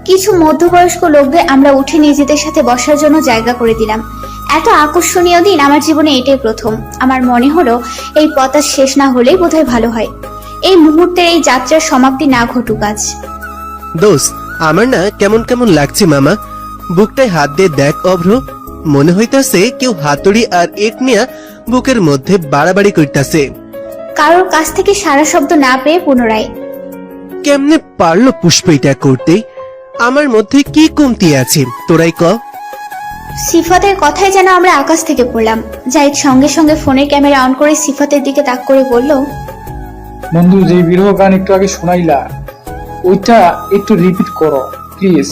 কিছু মধ্যবয়স্ক লোকদের আমরা উঠে নিজেদের সাথে বসার জন্য জায়গা করে দিলাম। এত আকর্ষণীয় দিন আমার জীবনে এটাই প্রথম। আমার মনে হলো এই পথ শেষ না হলেই বোধহয় ভালো হয়। এই মুহূর্তে এই যাত্রার সমাপ্তি না ঘটুক আজ। দোস্ত, আমার না কেমন কেমন লাগছে মামা। বুকটায় হাত দিয়ে দেখ অভ্র, মনে হইতাছে কেউ হাতুড়ি আর ইট নিয়ে বুকের মধ্যে বাড়াবাড়ি করতেছে। কারোর কাছ থেকে সারা শব্দ না পেয়ে পুনরায়, কেমনে পারলো পুষ্প এটা করতে? আমার মধ্যে কি কমতি আছে তোরাই ক। সিফাতের কথায় যেন আমরা আকাশ থেকে পড়লাম। জাহিদ সঙ্গে সঙ্গে ফোনের ক্যামেরা অন করে সিফাতের দিকে তাক করে বলল, বন্ধু, যে বিরহ গান একটু আগে শোনাইলা, ওইটা একটু রিপিট করো প্লিজ।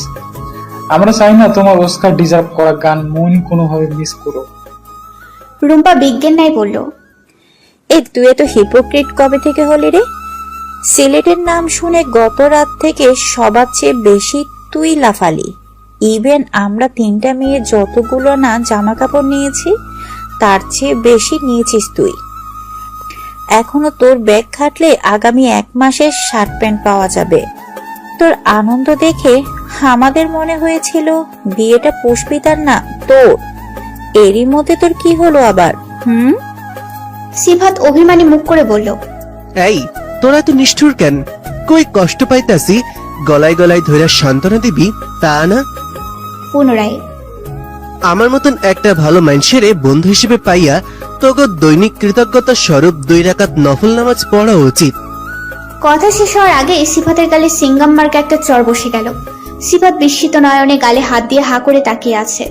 আমরা চাই না তোমার অস্কার ডিজার্ভ করা গান মৌনি কোনোভাবে মিস করো। রুম্পা বিজ্ঞান নাই বলল, এই তুই এত হিপোক্রিট কবে থেকে হলি রে? সিলেটের নাম শুনে গত রাত থেকে সবার চেয়ে বেশি তুই লাফালি। ইভেন আমরা 3টা মেয়ে যতগুলো না জামা কাপড় নিয়েছি তার চেয়ে বেশি নিয়েছিস তুই। এখনো তোর ব্যাগ খাটলে আগামী 1 মাসের শার্ট প্যান্ট পাওয়া যাবে। তোর আনন্দ দেখে আমাদের মনে হয়েছিল বিয়েটা পুষ্পিতার না তোর। এরই মধ্যে তোর কি হলো আবার? সিফাত অভিমানী মুখ করে বলল, এই তোরা এত নিষ্ঠুর কেন? কই কষ্ট পাইতাছি গলায় গলায় ধইরা সান্ত্বনা দিবি তা না? পুনরায় আমার মতন একটা ভালো মানুষের বন্ধু হিসেবে পাইয়া তোকে দৈনিক কৃতজ্ঞতা স্বরূপ 2 রাকাত নফল নামাজ পড়া উচিত। কথা শেষ হওয়ার আগে সিফাতের গালে সিঙ্গাম মার্কা একটা চড় বসে গেল। সিফাত বিস্মিত নয়নে গালে হাত দিয়ে হা করে তাকিয়ে আছে।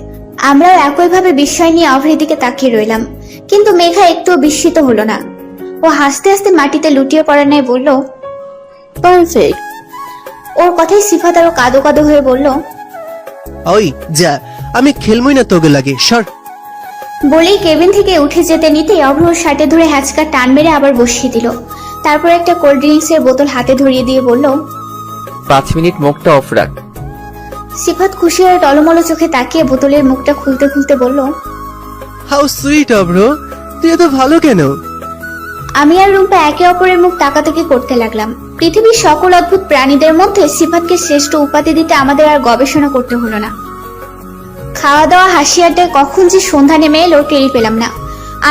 আমরাও একইভাবে বিস্ময় নিয়ে অভ্রের দিকে তাকিয়ে রইলাম, কিন্তু মেঘা একটুও বিস্মিত হলো না। ও হাসতে হাসতে মাটিতে লুটিয়ে পড়ার ন্যায় বলল, পারফেক্ট। ওর কথাই সিফাত আরো কাদো কাদো হয়ে বলল, ওই যা, আমি খেলমই না তোকে লাগে, সর। বলেই কেবিন থেকে উঠে যেতে নিতেই অভ্র ওর শার্টে ধরে হ্যাচকা টান মেরে আবার বসিয়ে দিল। তারপর একটা কোল্ড ড্রিঙ্কস এর বোতল হাতে ধরিয়ে দিয়ে বলল, 5 মিনিট মুখটা অফ রাখ। সিফাত খুশি হয়ে টলমলো চোখে তাকিয়ে বোতলের মুখটা খুলতে খুলতে বলল, হাউ সুইট অব্র, তুই এত ভালো কেন? আমি আর রুম্পা একে অপরের মুখ তাকাতাকি করতে লাগলাম। পৃথিবীর সকল অদ্ভুত প্রাণীদের মধ্যে সিফাতকে শ্রেষ্ঠ উপাধি দিতে আমাদের আর গবেষণা করতে হলো না। খাওয়া দাওয়া হাসি আড্ডায় কখন যে সন্ধ্যা নেমে এলো টেরি পেলাম না।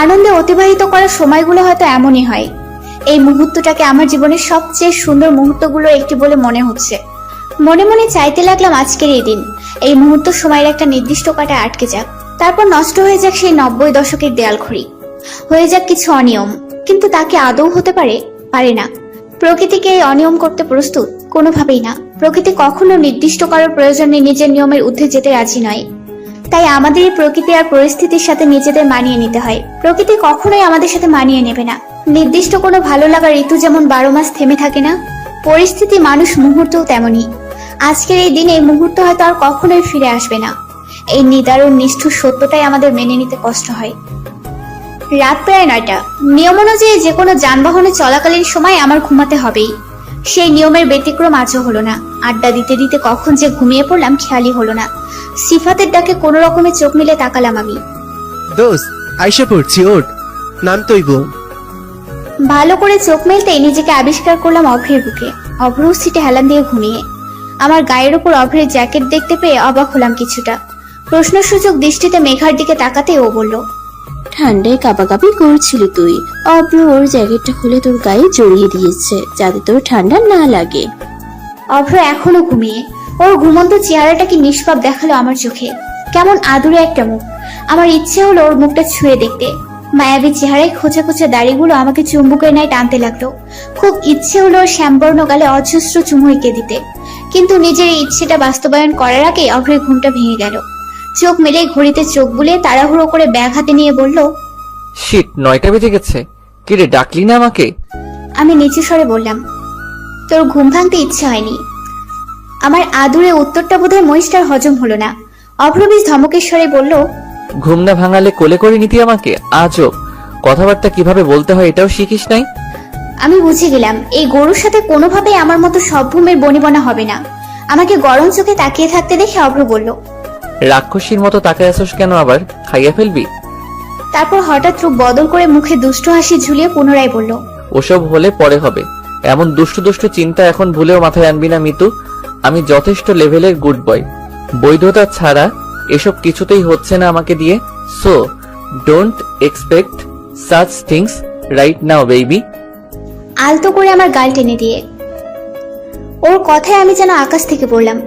আনন্দে অতিবাহিত করার সময়গুলো হয়তো এমনই হয়। এই মুহূর্তটাকে আমার জীবনের সবচেয়ে সুন্দর মুহূর্তগুলো একটি বলে মনে হচ্ছে। মনে মনে চাইতে লাগলাম আজকের এই দিন, এই মুহূর্ত সময়ের একটা নির্দিষ্ট কাটায় আটকে যাক, তারপর নষ্ট হয়ে যাক সেই 90 দশকের দেয়ালঘড়ি, হয়ে যাক কিছু অনিয়ম। কিন্তু তাকে আদৌ হতে পারে? পারে না। প্রকৃতিকে এই অনিয়ম করতে প্রস্তুত? কোনোভাবেই না। প্রকৃতি কখনো নির্দিষ্ট করার প্রয়োজনে নিজের নিয়মের ঊর্ধ্বে যেতে রাজি নয়। তাই আমাদের এই প্রকৃতি আর পরিস্থিতির সাথে নিজেদের মানিয়ে নিতে হয়। প্রকৃতি কখনোই আমাদের সাথে মানিয়ে নেবে না। নির্দিষ্ট কোনো ভালো লাগার ঋতু যেমন 12 মাস থেমে থাকে না, পরিস্থিতি, মানুষ, মুহূর্তও তেমনই। আজকের এই দিনে এই মুহূর্ত হয়তো আর কখনোই ফিরে আসবে না। এই নিদারুণ নিষ্ঠুর সত্যটাই আমাদের মেনে নিতে কষ্ট হয়। রাত প্রায় 9টা। নিয়ম অনুযায়ী যে কোনো যানবাহনে চলাকালীন সময় আমার ঘুমাতে হবেই। সেই নিয়মের ব্যতিক্রম আজও হলো না। আড্ডা দিতে দিতে কখন যে ঘুমিয়ে পড়লাম খেয়ালই হলো না। সিফাতের ডাকে কোনো রকমে চোখ মিলে তাকালাম আমি। দোস্ত আইসা পড়ছি, ওঠ, নাম তৈব। ভালো করে চোখ মেলতেই নিজেকে আবিষ্কার করলাম অভ্রের বুকে। অভ্র সিটে হেলান দিয়ে ঘুমিয়ে। আমার গায়ের উপর অভ্রের জ্যাকেট দেখতে পেয়ে অবাক হলাম কিছুটা। প্রশ্নসূচক দৃষ্টিতে মেঘার দিকে তাকাতে ও বলল, ঠান্ডায় কাঁপাকাঁপি করছিলি তুই। অব্র ওর জ্যাকেটটা খুলে তোর গায়ে জড়িয়ে দিয়েছে যাতে তোর ঠান্ডা না লাগে। অভ্র এখনো ঘুমিয়ে। ওর ঘুমন্ত চেহারাটা কি নিষ্পাপ দেখালো আমার চোখে। কেমন আদুরে একটা মুখ। আমার ইচ্ছে হলো ওর মুখটা ছুঁয়ে দেখতে। মায়াবী চেহারায় খোঁচা খোঁচা দাড়িগুলো আমাকে চুম্বকের ন্যায় টানতে লাগলো। খুব ইচ্ছে হলো ওর শ্যামবর্ণ গালে অজস্র চুমু এঁকে দিতে, কিন্তু নিজের এই ইচ্ছেটা বাস্তবায়ন করার আগে অভ্রের ঘুমটা ভেঙে গেল। চোখ মেলে ঘড়িতে চোখ বুলিয়ে তাড়াহুড়ো করে ব্যাগ হাতে নিয়ে বলল, শিট, 9টা বেজে গেছে। কি রে, ডাকলি না আমাকে? আমি নিচু স্বরে বললাম, তোর ঘুম ভাঙতে ইচ্ছে হয়নি। আমার আদুরে উত্তরটা বোধহয় মহিষটার হজম হলো না। অভ্রবীজ ধমকের স্বরে বলল, ঘুম না ভাঙালে কোলে করে নিতি আমাকে? আজব কথাবার্তা কিভাবে বলতে হয় এটাও শিখিস নাই? আমি বুঝে গেলাম এই গরুর সাথে কোনোভাবেই আমার মতো সভ্যমের বনিবনা হবে না। আমাকে গরম চোখে তাকিয়ে থাকতে দেখে অভ্র বলল, রাক্ষসীর মতো তাকায় আসোস কেন? আবার খাইয়া ফেলবি? তারপর হঠাৎ রূপ বদল করে মুখে দুষ্ট হাসি ঝুলিয়ে পুনরায় বলল, ওসব হলে পরে হবে। এমন দুষ্টু দুষ্টু চিন্তা এখন ভুলেও মাথায় আনবি না মিতু। আমি যথেষ্ট লেভেলের গুড বয়। বৈধতা ছাড়া এসব কিছুতেই হচ্ছে না আমাকে দিয়ে। So don't expect such things right now baby. আলতো করে আমার গাল টেনে দিয়ে। ওর কথায় আমি যেন আকাশ থেকে পড়লাম।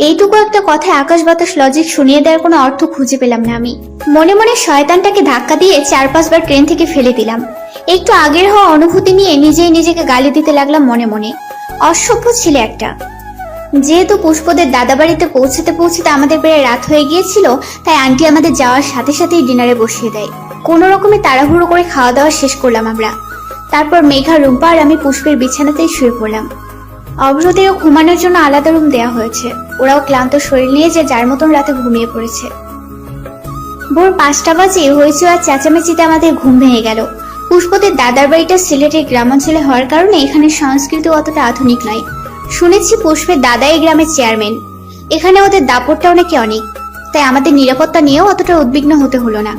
এইটুকু একটা কথায় আকাশ বাতাস লজিক শুনিয়ে দেওয়ার কোনো অর্থ খুঁজে পেলাম না আমি। মনে মনে শয়তানটাকে ধাক্কা দিয়ে 4-5 বার ট্রেন থেকে ফেলে দিলাম। একটু আগের হওয়া অনুভূতি নিয়ে নিজেই নিজেকে গালি দিতে লাগলাম মনে মনে। অসভ্য ছেলে একটা। যেহেতু পুষ্পদের দাদা বাড়িতে পৌঁছতে পৌঁছতে আমাদের প্রায় রাত হয়ে গিয়েছিল, তাই আন্টি আমাদের যাওয়ার সাথে সাথেই ডিনারে বসিয়ে দেয়। কোনো রকমে তাড়াহুড়ো করে খাওয়া দাওয়া শেষ করলাম আমরা। তারপর মেঘা, রুম্পা আর আমি পুষ্পের বিছানাতেই শুয়ে পড়লাম। অভ্রদেরও ঘুমানোর জন্য আলাদা রুম দেওয়া হয়েছে। ওরাও ক্লান্ত শরীর নিয়ে যে যার মতন রাতে ঘুমিয়ে পড়েছে। ভোর 5টা বাজে হয়েছে আর চেঁচামেচিতে আমাদের ঘুম ভেঙে গেল। পুষ্পদের দাদার বাড়িটা সিলেটের গ্রামাঞ্চলে হওয়ার কারণে এখানে সংস্কৃতি অতটা আধুনিক নয়। শুনেছি পুষ্পের দাদা এই গ্রামের চেয়ারম্যান। এখানে ওদের দাপটটাও নাকি অনেক, তাই আমাদের নিরাপত্তা নিয়েও অতটা উদ্বিগ্ন হতে হলো না।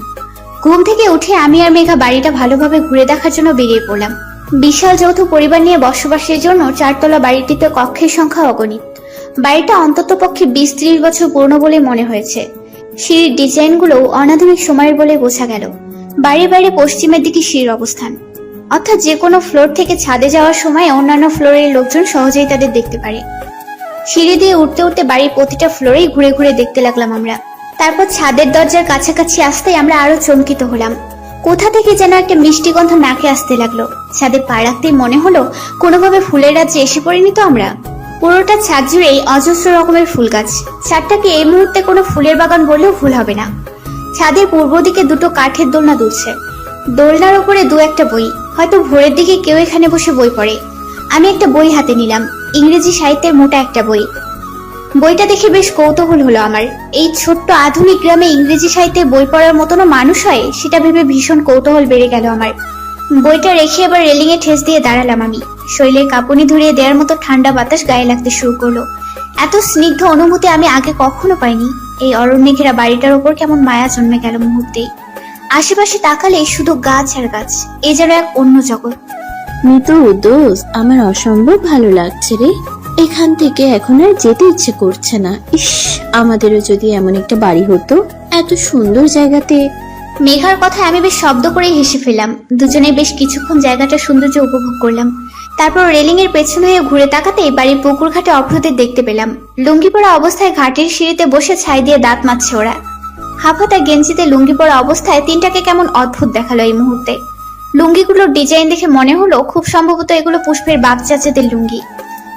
ঘুম থেকে উঠে আমি আর মেঘা বাড়িটা ভালোভাবে ঘুরে দেখার জন্য বেরিয়ে পড়লাম। বিশাল যৌথ পরিবার নিয়ে বসবাসের জন্য 4তলা বাড়িটিতে কক্ষের সংখ্যা অগণিত। বাড়িটা অন্ততপক্ষে 20-30 বছর পুরনো বলে মনে হয়েছে। সিঁড়ির ডিজাইনগুলো অনাধুনিক সময়ের বলে বোঝা গেল। বাড়ির বাইরে পশ্চিমের দিকে সিঁড়ির অবস্থান, অর্থাৎ যে কোনো ফ্লোর থেকে ছাদে যাওয়ার সময় অন্যান্য ফ্লোরের লোকজন সহজেই তাদের দেখতে পারে। সিঁড়ি দিয়ে উঠতে উঠতে বাড়ির প্রতিটা ফ্লোরেই ঘুরে ঘুরে দেখতে লাগলাম আমরা। তারপর ছাদের দরজার কাছাকাছি আসতেই আমরা আরো চমকিত হলাম। কোথা থেকে যেন একটা মিষ্টি গন্ধ নাকে আসতে লাগলো। ছাদে পা রাখতেই মনে হলো কোনোভাবে ফুলের রাজ্যে এসে পড়িনি তো আমরা। পুরোটা ছাদ জুড়েই অজস্র রকমের ফুল গাছ। ছাদটাকে এই মুহূর্তে কোনো ফুলের বাগান বললেও ভুল হবে না। ছাদের পূর্ব দিকে দুটো কাঠের দোলনা দুলছে। দোলনার উপরে 2-1টা বই, হয়তো ভোরের দিকে কেউ এখানে বসে বই পড়ে। আমি একটা বই হাতে নিলাম, ইংরেজি সাহিত্যের মোটা একটা বই। বইটা দেখে বেশ কৌতূহল হলো আমার। এই ছোট্ট আধুনিক গ্রামে ইংরেজি সাহিত্যের বই পড়ার মতনও মানুষ হয়, সেটা ভেবে ভীষণ কৌতূহল বেড়ে গেল আমার। বইটা রেখে এবার রেলিং এ ঠেস দিয়ে দাঁড়ালাম আমি। শরীরের কাঁপুনি ধরিয়ে দেওয়ার মতো ঠান্ডা বাতাস গায়ে লাগতে শুরু করলো। এত স্নিগ্ধ অনুভূতি আমি আগে কখনো পাইনি। এই অরণ্যে ঘেরা বাড়িটার উপর কেমন মায়া জন্মে গেল মুহূর্তেই। আশেপাশে তাকালে শুধু গাছ আর গাছ, এ যেন এক অন্য জগৎ। মিতু দোস্ত, আমার অসম্ভব ভালো লাগছে রে। এখান থেকে এখন আর যেতে ইচ্ছে করছে না। ইস, আমাদেরও যদি এমন একটা বাড়ি হতো এত সুন্দর জায়গাতে। মেঘার কথায় আমি বেশ শব্দ করেই হেসে ফেললাম। দুজনে বেশ কিছুক্ষণ জায়গাটার সৌন্দর্য উপভোগ করলাম। তারপর রেলিং এর পেছন হয়ে ঘুরে তাকাতে বাড়ির পুকুর ঘাটে অভ্রদের দেখতে পেলাম। লুঙ্গি পরা অবস্থায় ঘাটের সিঁড়িতে বসে ছাই দিয়ে দাঁত মাজছে ওরা। হাফাতা গেঞ্জিতে লুঙ্গি পরা অবস্থায় তিনটাকে কেমন অদ্ভুত দেখালো এই মুহূর্তে। লুঙ্গিগুলোর ডিজাইন দেখে মনে হলো খুব সম্ভবত এগুলো পুষ্পের বাপ চাচাদের লুঙ্গি।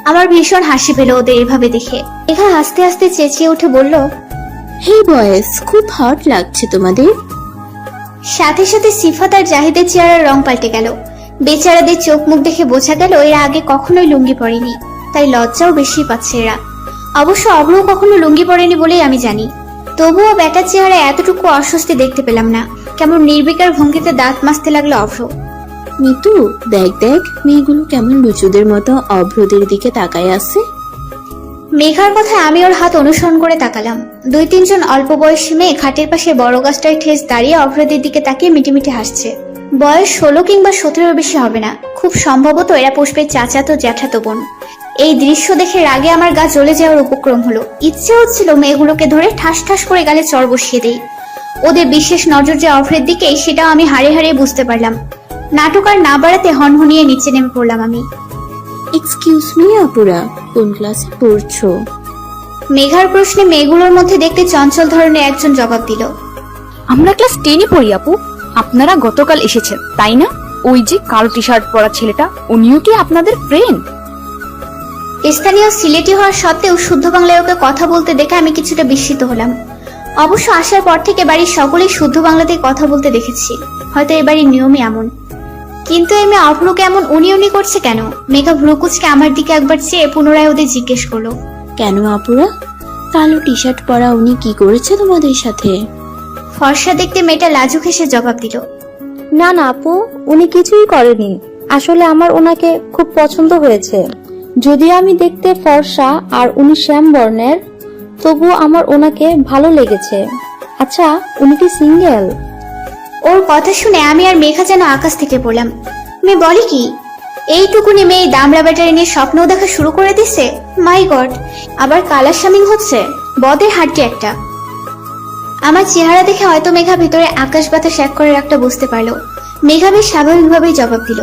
আমার ভীষণ হাসি পেল ওদের এভাবে দেখে। মেঘা হাসতে হাসতে চেঁচিয়ে উঠে বলল, হে বয়েস, খুব হট লাগছে তোমাদের। সাথে সাথে সিফাত আর জাহিদের চেহারার রং পাল্টে গেল। বেচারাদের চোখ মুখ দেখে বোঝা গেল এরা আগে কখনোই লুঙ্গি পরেনি, তাই লজ্জাও বেশি পাচ্ছে এরা। অবশ্য অভ্র কখনো লুঙ্গি পরেনি বলেই আমি জানি। তবুও বেটার চেহারা এতটুকু অস্বস্তি দেখতে পেলাম না। কেমন নির্বিকার ভঙ্গিতে দাঁত মাজতে লাগলো অভ্র। মিতু দেখ দেখ, মেয়েগুলো কেমন লুচুদের মতো অভ্রদের দিকে তাকায় আছে। মেঘার কথায় আমি ওর হাত অনুসরণ করে তাকালাম। 2-3 জন অল্প বয়সী মেয়ে খাটের পাশে বড় গাছটায় ঠেস দাঁড়িয়ে অভ্রদের দিকে তাকিয়ে মিটিমিটি হাসছে। বয়স 16 কিংবা 17 বেশি হবে না। খুব সম্ভবত এরা পুষ্পের চাচাতো জ্যাঠাতো বোন। এই দৃশ্য দেখে রাগে আমার গা জ্বলে যাওয়ার উপক্রম হলো। ইচ্ছে হচ্ছিল মেয়েগুলোকে ধরে ঠাস ঠাস করে গালে চড় বসিয়ে দেই। ওদের বিশেষ নজর যে অভ্রের দিকে, সেটাও আমি হাড়ে হাড়ে বুঝতে পারলাম। নাটক আর না বাড়াতে হনহনিয়ে নিচে নেমে পড়লাম আমি। এক্সকিউজ মি আপুরা, কোন ক্লাসে পড়ছো? মেঘার প্রশ্নে মেয়েগুলোর মধ্যে দেখতে চঞ্চল ধরনের একজন জবাব দিল, আমরা ক্লাস 10-এ পড়ি আপু। আপনারা গতকাল এসেছেন তাই না? ওই যে কালো টি শার্ট পরা ছেলেটা, উনিও কি আপনাদের ফ্রেন্ড? স্থানীয় সিলেটি হওয়ার সত্ত্বেও শুদ্ধ বাংলায় ওকে কথা বলতে দেখে আমি কিছুটা বিস্মিত হলাম। অবশ্য আসার পর থেকে বাড়ির সকলেই শুদ্ধ বাংলাতেই কথা বলতে দেখেছি, হয়তো এ বাড়ির নিয়মই এমন। কিন্তু এই মেয়ে অভ্রকে এমন উনি উনি করছে কেন? মেঘা ভ্রুকুচকে আমার দিকে একবার চেয়ে পুনরায় ওদের জিজ্ঞেস করলো, কেন আপুরা, কালো টি শার্ট পরা উনি কি করেছে তোমাদের সাথে? ফর্সা দেখতে মেয়েটা লাজুক হেসে জবাব দিল, না না আপু, উনি কিছুই করেনি। আসলে আমার ওনাকে খুব পছন্দ হয়েছে। যদিও আমি দেখতে ফর্সা আর উনি শ্যাম বর্ণের, তবুও আমার ওনাকে ভালো লেগেছে। আচ্ছা, উনি কি সিঙ্গেল? ওর কথা শুনে আমি আর মেঘা যেন আকাশ থেকে পড়লাম। মেয়ে বলে কি? এইটুকুনি মেয়ে দামড়া ব্যাটারি নিয়ে স্বপ্নও দেখা শুরু করে দিছে। মাই গড, আবার কালার শামিং হচ্ছে। বদের হাড্ডি একটা। আমার চেহারা দেখে হয়তো মেঘা ভিতরে আকাশ বাতাস এক করে একটা বুঝতে পারলো। মেঘা বেশ স্বাভাবিকভাবেই জবাব দিল,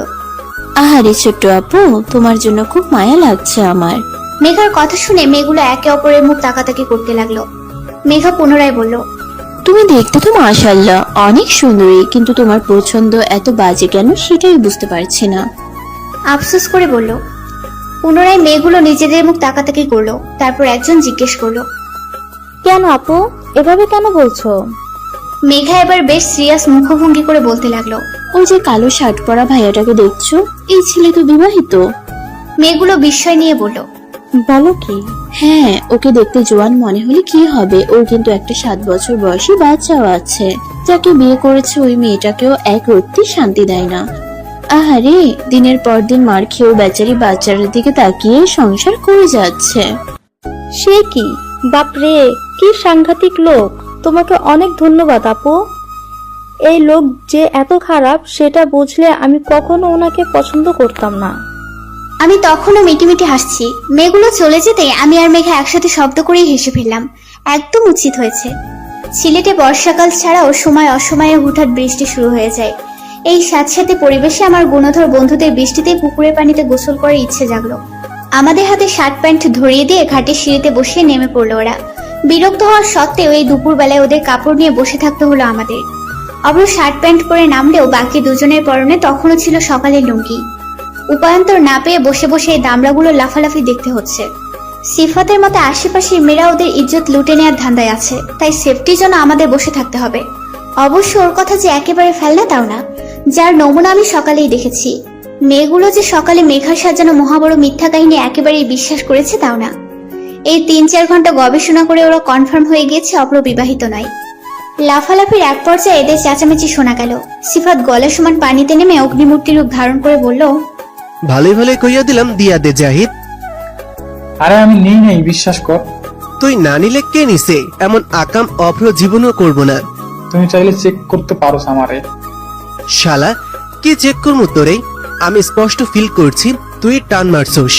আহারে ছোট্ট আপু, তোমার জন্য খুব মায়া লাগছে আমার। মেঘার কথা শুনে মেয়েগুলো একে অপরের মুখ তাকাতাকি করতে লাগলো। মেঘা পুনরায় বলল, তুমি দেখতে তো মাশাআল্লাহ অনেক সুন্দরী, কিন্তু তোমার পছন্দ এত বাজে কেন সেটাই বুঝতে পারছি না। আফসোস করে বলল। পুনরায় মেয়েগুলো নিজেদের মুখ তাকাতাকি করলো। তারপর একজন জিজ্ঞেস করলো, কেন আপু, এভাবে কেন বলছো? মেঘা এবার বেশ সিরিয়াস মুখভঙ্গি করে বলতে লাগলো, ওই যে কালো শার্ট পরা ভাইয়াটাকে দেখছো, এই ছেলে তো বিবাহিত। মেয়েগুলো বিস্ময় নিয়ে বলল, বলো কি? হ্যাঁ, ওকে দেখতে জোয়ান মনে হলে কি হবে, ওর কিন্তু একটা 7 বছর বয়সী বাচ্চাও আছে। যাকে বিয়ে করেছে ওই মেয়েটাকেও এক রত্তি শান্তি দেয় না। আহারে, দিনের পর দিন মার খেয়েও বেচারি বাচ্চার দিকে তাকিয়ে সংসার করে যাচ্ছে। সে কি? বাপরে, কি সাংঘাতিক লোক! তোমাকে অনেক ধন্যবাদ আপু। এই লোক যে এত খারাপ সেটা বুঝলে আমি কখনো ওনাকে পছন্দ করতাম না। আমি তখনও মিটিমিটি হাসছি। মেয়েগুলো চলে যেতে আমি আর মেঘা একসাথে শব্দ করেই হেসে ফেললাম। একদম উচিত হয়েছে। সিলেটে বর্ষাকাল ছাড়াও সময় অসময়ে হুটহাট বৃষ্টি শুরু হয়ে যায়। এই স্যাঁতস্যাঁতে পরিবেশে আমার গুণধর বন্ধুদের বৃষ্টিতে পুকুরের পানিতে গোসল করার ইচ্ছে জাগলো। আমাদের হাতে শার্ট প্যান্ট ধরিয়ে দিয়ে ঘাটের সিঁড়িতে বসিয়ে নেমে পড়লো ওরা। বিরক্ত হওয়ার সত্ত্বেও এই দুপুরবেলায় ওদের কাপড় নিয়ে বসে থাকতে হলো আমাদের। অবশ্য শার্ট প্যান্ট পরে নামলেও বাকি দুজনের পরনে তখনও ছিল সকালের লুঙ্গি। উপায়ন্তর না পেয়ে বসে বসে এই দামড়াগুলো লাফালাফি দেখতে হচ্ছে। সিফাতের মতো আশেপাশের মেয়েরা ওদের ইজ্জত লুটে নেওয়ার ধান্দায় আছে, তাই সেফটির জন্য আমাদের বসে থাকতে হবে। অবশ্য ওর কথা যে একেবারে ফেলনা তাও না, যার নমুনা আমি সকালেই দেখেছি। মেয়েগুলো যে সকালে মেঘার সাজানো মহাবড় মিথ্যা কাহিনী একেবারেই বিশ্বাস করেছে তাও না। এই ৩-৪ ঘন্টা গবেষণা করে ওরা কনফার্ম হয়ে গিয়েছে অপ্র বিবাহিত নয়। লাফালাফির এক পর্যায়ে এদের চেঁচামেচি শোনা গেল। সিফাত গলা সমান পানিতে নেমে অগ্নিমূর্তি রূপ ধারণ করে বলল, ভালোই ভালোই কইয়া দিলাম দিয়া দে জাহিদ। আরে আমি নেই বিশ্বাস কর। তুই না নিলে কে নিছে? এমন আকাম অভ্র জীবনও করব না। তুমি চাইলে চেক করতে পারো আমারে। শালা কি চেক করবো তোরে? আমি স্পষ্ট ফিল করছি তুই টান মারছস।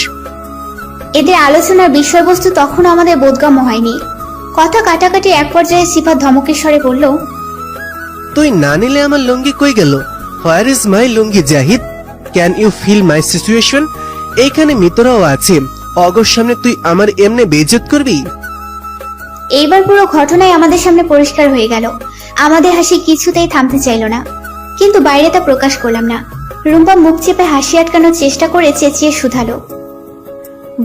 এদের আলোচনার বিষয়বস্তু তখনও আমাদের বোধগম্য হয়নি। কথা কাটাকাটি এক পর্যায়ে সিফাত ধমকের স্বরে বলল, তুই না নিলে আমার লুঙ্গি কই গেল? Where is my lungi Zahid? Can you feel my situation? এইখানে মিত্ররাও আছে, অগর সামনে তুই আমার এমনি বেইজ্জত করবি? এইবার পুরো ঘটনাই আমাদের সামনে পরিষ্কার হয়ে গেল। আমাদের হাসি কিছুতেই থামতে চাইল না, কিন্তু বাইরে তা প্রকাশ করলাম না। রুম্পা মুখ চেপে হাসি আটকানোর চেষ্টা করে চেঁচিয়ে শুধালো,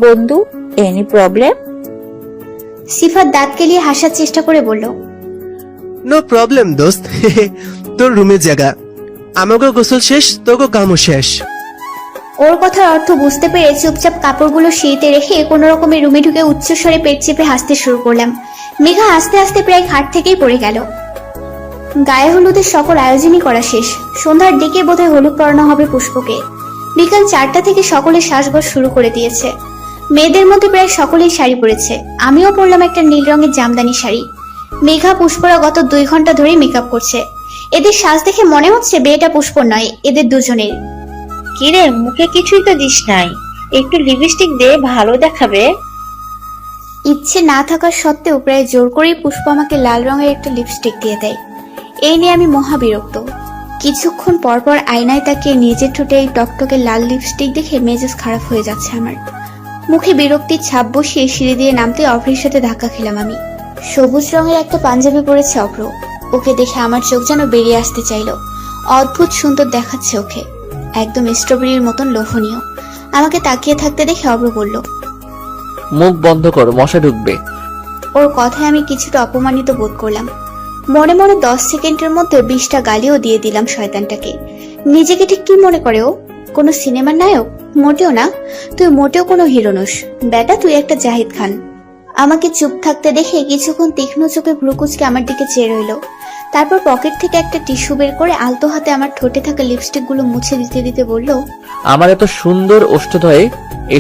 বন্ধু, এনি প্রবলেম? সিফাত দাঁত কেলিয়ে হাসার চেষ্টা করে বলল, নো প্রবলেম দোস্ত। তোর রুমে জায়গা, আমাকে গোসল শেষ, তোকে কামও শেষ। ওর কথার অর্থ বুঝতে পেরে চুপচাপ কাপড়গুলো সিঁড়িতে রেখে কোনো রকমের রুমে ঢুকে উচ্চস্বরে পেট চেপে হাসতে শুরু করলাম। মেঘা আস্তে আস্তে প্রায় খাট থেকেই পড়ে গেল। গায়ে হলুদের সকল আয়োজনই করা শেষ। সন্ধ্যার দিকে বোধহয় হলুদ পরানো হবে পুষ্পকে। বিকাল 4টা থেকে সকলে শ্বাসগড় শুরু করে দিয়েছে। মেয়েদের মধ্যে প্রায় সকলেই শাড়ি পরেছে। আমিও পরলাম একটা নীল রঙের জামদানি শাড়ি। মেঘা পুষ্পরা গত 2 ঘন্টা ধরে মেকআপ করছে। এদের সাজ দেখে মনে হচ্ছে বিয়েটা পুষ্পর নয়, এদের দুজনের। কিরে, মুখে কিছুই তো দিস নাই, একটু লিপস্টিক দে, ভালো দেখাবে। ইচ্ছে না থাকার সত্ত্বেও প্রায় জোর করেই পুষ্প আমাকে লাল রঙের একটা লিপস্টিক দিয়ে দেয়। এই নিয়ে আমি মহা বিরক্ত। কিছুক্ষণ পরপর আয়নায় তাকিয়ে নিজের ঠোঁটে এই টকটকে লাল লিপস্টিক দেখে মেজাজ খারাপ হয়ে যাচ্ছে আমার। মুখে বিরক্তির ছাপ বসিয়ে সিঁড়ি দিয়ে নামতে অভ্রের সাথে ধাক্কা খেলাম আমি। সবুজ রঙের একটা পাঞ্জাবি পরেছে অভ্র। ওকে দেখে আমার চোখ যেন বেরিয়ে আসতে চাইলো। অদ্ভুত সুন্দর দেখাচ্ছে ওকে, একদম স্ট্রবেরির মতন লোভনীয়। আমাকে তাকিয়ে থাকতে দেখে অভ্র বলল, মুখ বন্ধ কর, মশা ঢুকবে। ওর কথায় আমি কিছুটা অপমানিত বোধ করলাম। মনে মনে 10 সেকেন্ডের মধ্যে 20টা গালিও দিয়ে দিলাম শয়তানটাকে। নিজেকে ঠিক কি মনে করে ও? কোনো সিনেমার নায়ক? মোটেও না, তুই মোটেও কোনো হিরো নোস বেটা, তুই একটা জাহিদ খান। আমাকে চুপ থাকতে দেখে কিছুক্ষণ তীক্ষ্ণ চোখে ভ্রুকুচকে আমার দিকে চেয়ে রইল। তারপর পকেট থেকে একটা টিস্যু বের করে আলতো হাতে আমার ঠোঁটে থাকা লিপস্টিক গুলো মুছে দিতে দিতে বলল, আমার এত সুন্দর ওষ্ঠদয়ে এই